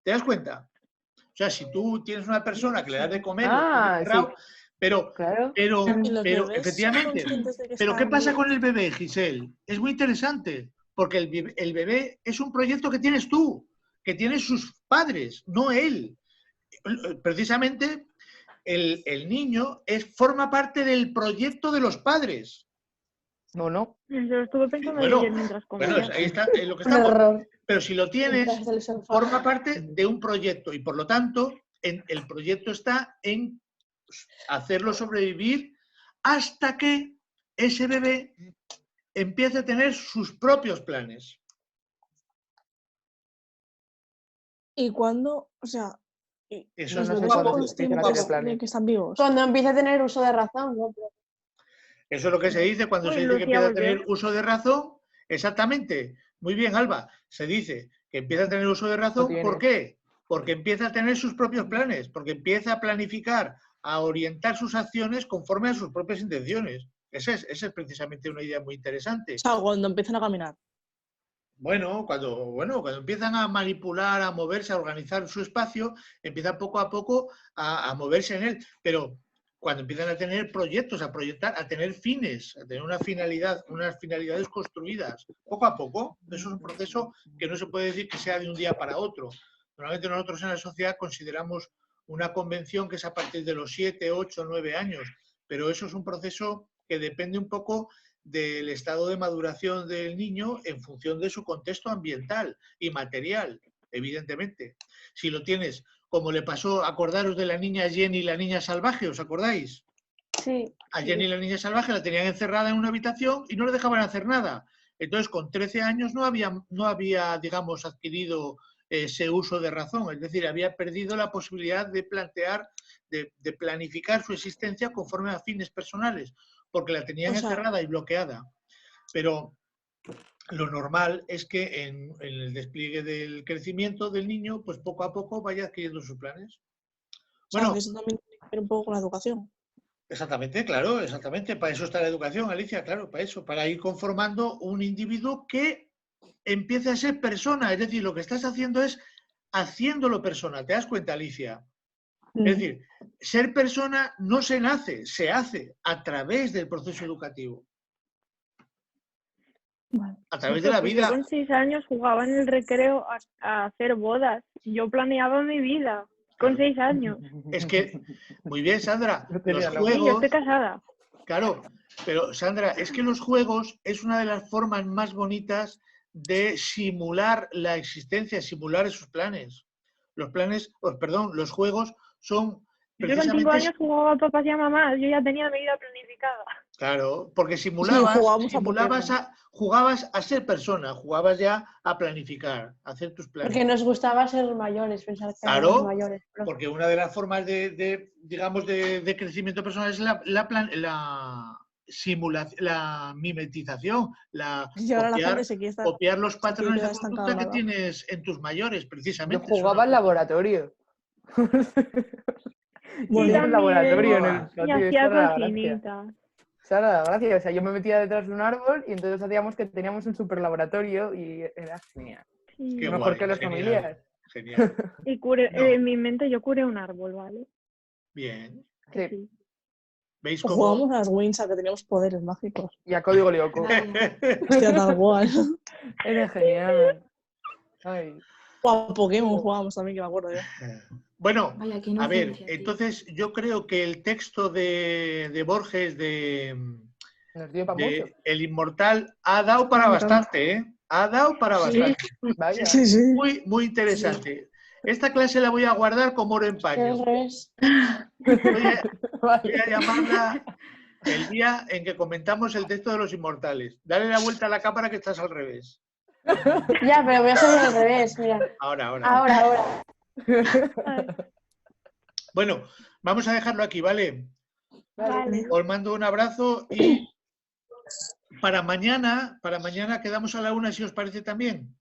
¿Te das cuenta? O sea, si tú tienes una persona que le das de comer, lo tienes Ah, encerrado, sí. pero, Claro. pero, ¿Y los pero bebés son efectivamente, conscientes de que pero ¿qué están pasa vivos? con el bebé, Giselle? Es muy interesante, porque el bebé es un proyecto que tienes tú, que tienen sus padres, no él. Precisamente el niño forma parte del proyecto de los padres. No. Eso lo estuve pensando Bueno, ayer mientras comía. ahí está lo que Un estamos. error. Pero si lo tienes, Detrás del sofá. forma parte de un proyecto y por lo tanto el proyecto está en hacerlo sobrevivir hasta que ese bebé empiece a tener sus propios planes. ¿Y cuándo? O sea, Eso los no sé bebés cuándo son se empiezan a conscientes tener planes. de que están vivos. Cuando empieza a tener uso de razón, ¿no? Pero- es lo que se dice cuando Uy, se dice que Lucía empieza a volvió. tener uso de razón. Exactamente. Muy bien, Alba. Se dice que empieza a tener uso de razón. tiene. ¿Por qué? Porque empieza a tener sus propios planes, porque empieza a planificar, a orientar sus acciones conforme a sus propias intenciones. Esa es precisamente una idea muy interesante. O sea, cuando empiezan a caminar. Bueno, cuando empiezan a manipular, a moverse, a organizar su espacio, empiezan poco a poco a moverse en él. Pero cuando empiezan a tener proyectos, a proyectar, a tener fines, a tener una finalidad, unas finalidades construidas, poco a poco, eso es un proceso que no se puede decir que sea de un día para otro. Normalmente nosotros en la sociedad consideramos una convención que es a partir de los 7, 8, 9 años, pero eso es un proceso que depende un poco del estado de maduración del niño en función de su contexto ambiental y material, evidentemente. Si lo tienes, como le pasó, acordaros de la niña Jenny y la niña salvaje, ¿os acordáis? Sí. A Jenny la niña salvaje la tenían encerrada en una habitación y no le dejaban hacer nada. Entonces, con 13 años no había digamos, adquirido ese uso de razón, es decir, había perdido la posibilidad de plantear, de planificar su existencia conforme a fines personales, porque la tenían O sea, encerrada y bloqueada. Pero lo normal es que en el despliegue del crecimiento del niño, pues poco a poco vaya adquiriendo sus planes. o sea, Bueno, que eso también tiene que ver un poco con la educación. exactamente, claro, exactamente. Para eso está la educación, Alicia, claro, para eso, para ir conformando un individuo que empiece a ser persona. Es decir, lo que estás haciendo es haciéndolo persona. ¿Te das cuenta, Alicia? Es decir, ser persona no se nace, se hace a través del proceso educativo. A través de la Pues yo vida. con 6 años jugaba en el recreo a hacer bodas. Yo planeaba mi vida con Claro. 6 años. Es que, muy bien, Sandra, No los tenía nombre. Sí, yo juegos, estoy casada. claro, pero Sandra, es que los juegos es una de las formas más bonitas de simular la existencia, simular esos planes. Los planes, perdón, los juegos son Yo con 5 precisamente, años jugaba a papás y a mamás. Yo ya tenía mi vida planificada. claro, porque Sí, jugábamos a Pokémon. jugabas a ser persona, jugabas ya a planificar, a hacer tus planes. Porque nos gustaba ser mayores, pensar que éramos Claro, mayores. Pero- porque una de las formas digamos, de crecimiento personal es la simulación, la mimetización, Y ahora la gente se quiere estar, copiar los se quiere patrones de quedar estancada conducta en la que edad. tienes en tus mayores, Yo precisamente. jugaba al laboratorio. Y Bueno, un también, laboratorio en el jugabas. y patio, esa hacía era la gracia. cocinitas. Esa era la gracia. O sea, yo me metía detrás de un árbol y entonces hacíamos que teníamos un super laboratorio y era genial. Sí. Qué Mejor guay, que las genial, familias. genial. Y curé, No. en mi mente yo curé un árbol, ¿vale? Bien. Sí. Sí. ¿Veis O cómo? jugábamos a las Wins a que teníamos poderes mágicos. Y a código lyoko. Hostia, tal cual. Era genial. Ay. O a Pokémon jugábamos también, que me acuerdo yo. Bueno, Vaya, qué a ver, inocencia, tío. entonces yo creo que el texto de Borges Nos dio para mucho. El Inmortal ha dado para bastante, ¿eh? Ha dado para Sí. bastante. Vaya. Sí, sí. Muy, muy interesante. Esta clase la voy a guardar como oro en Pero paño. al revés. Voy a Vale. llamarla el día en que comentamos el texto de los Inmortales. Dale la vuelta a la cámara que estás al revés. Ya, pero voy a salir al revés, mira. Ahora. Ahora. Ay, Bueno, vamos a dejarlo aquí, ¿vale? vale. Os mando un abrazo y para mañana quedamos a la 1 si os parece también.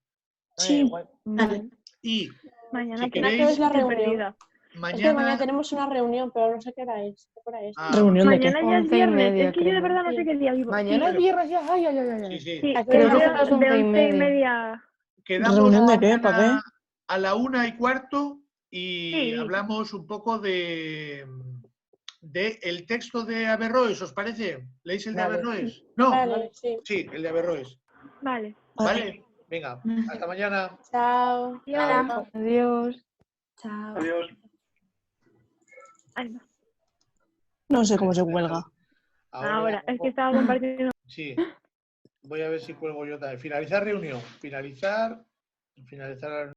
Sí. Igual. Vale. Y Mañana si que queréis, es la estoy reunión. perdida. Es que mañana mañana... tenemos una reunión, pero no sé qué hora es. ¿Qué hora es? Ah, ¿Reunión de qué? Mañana ya es 11:30, viernes. Es que yo de creo. verdad no sé qué día vivo. Mañana Sí, es viernes ya. Ay, ay, ay, ay. sí, sí. sí, ¿A qué pero hora de, son las de 11:30? 11:30. Quedamos ¿Reunión de qué? mañana ¿Para qué? a la 1:15 y Sí. hablamos un poco de el texto de Averroes, ¿os parece? ¿Leéis el de Vale. Averroes? No, Vale, sí. sí, el de Averroes. Vale. ¿Vale? Venga, hasta mañana. Chao. Chao. Adiós. Chao. Adiós. Ay, no. No sé cómo se cuelga. Ahora, es que estaba compartiendo. Sí. Voy a ver si cuelgo yo también. Finalizar reunión. Finalizar la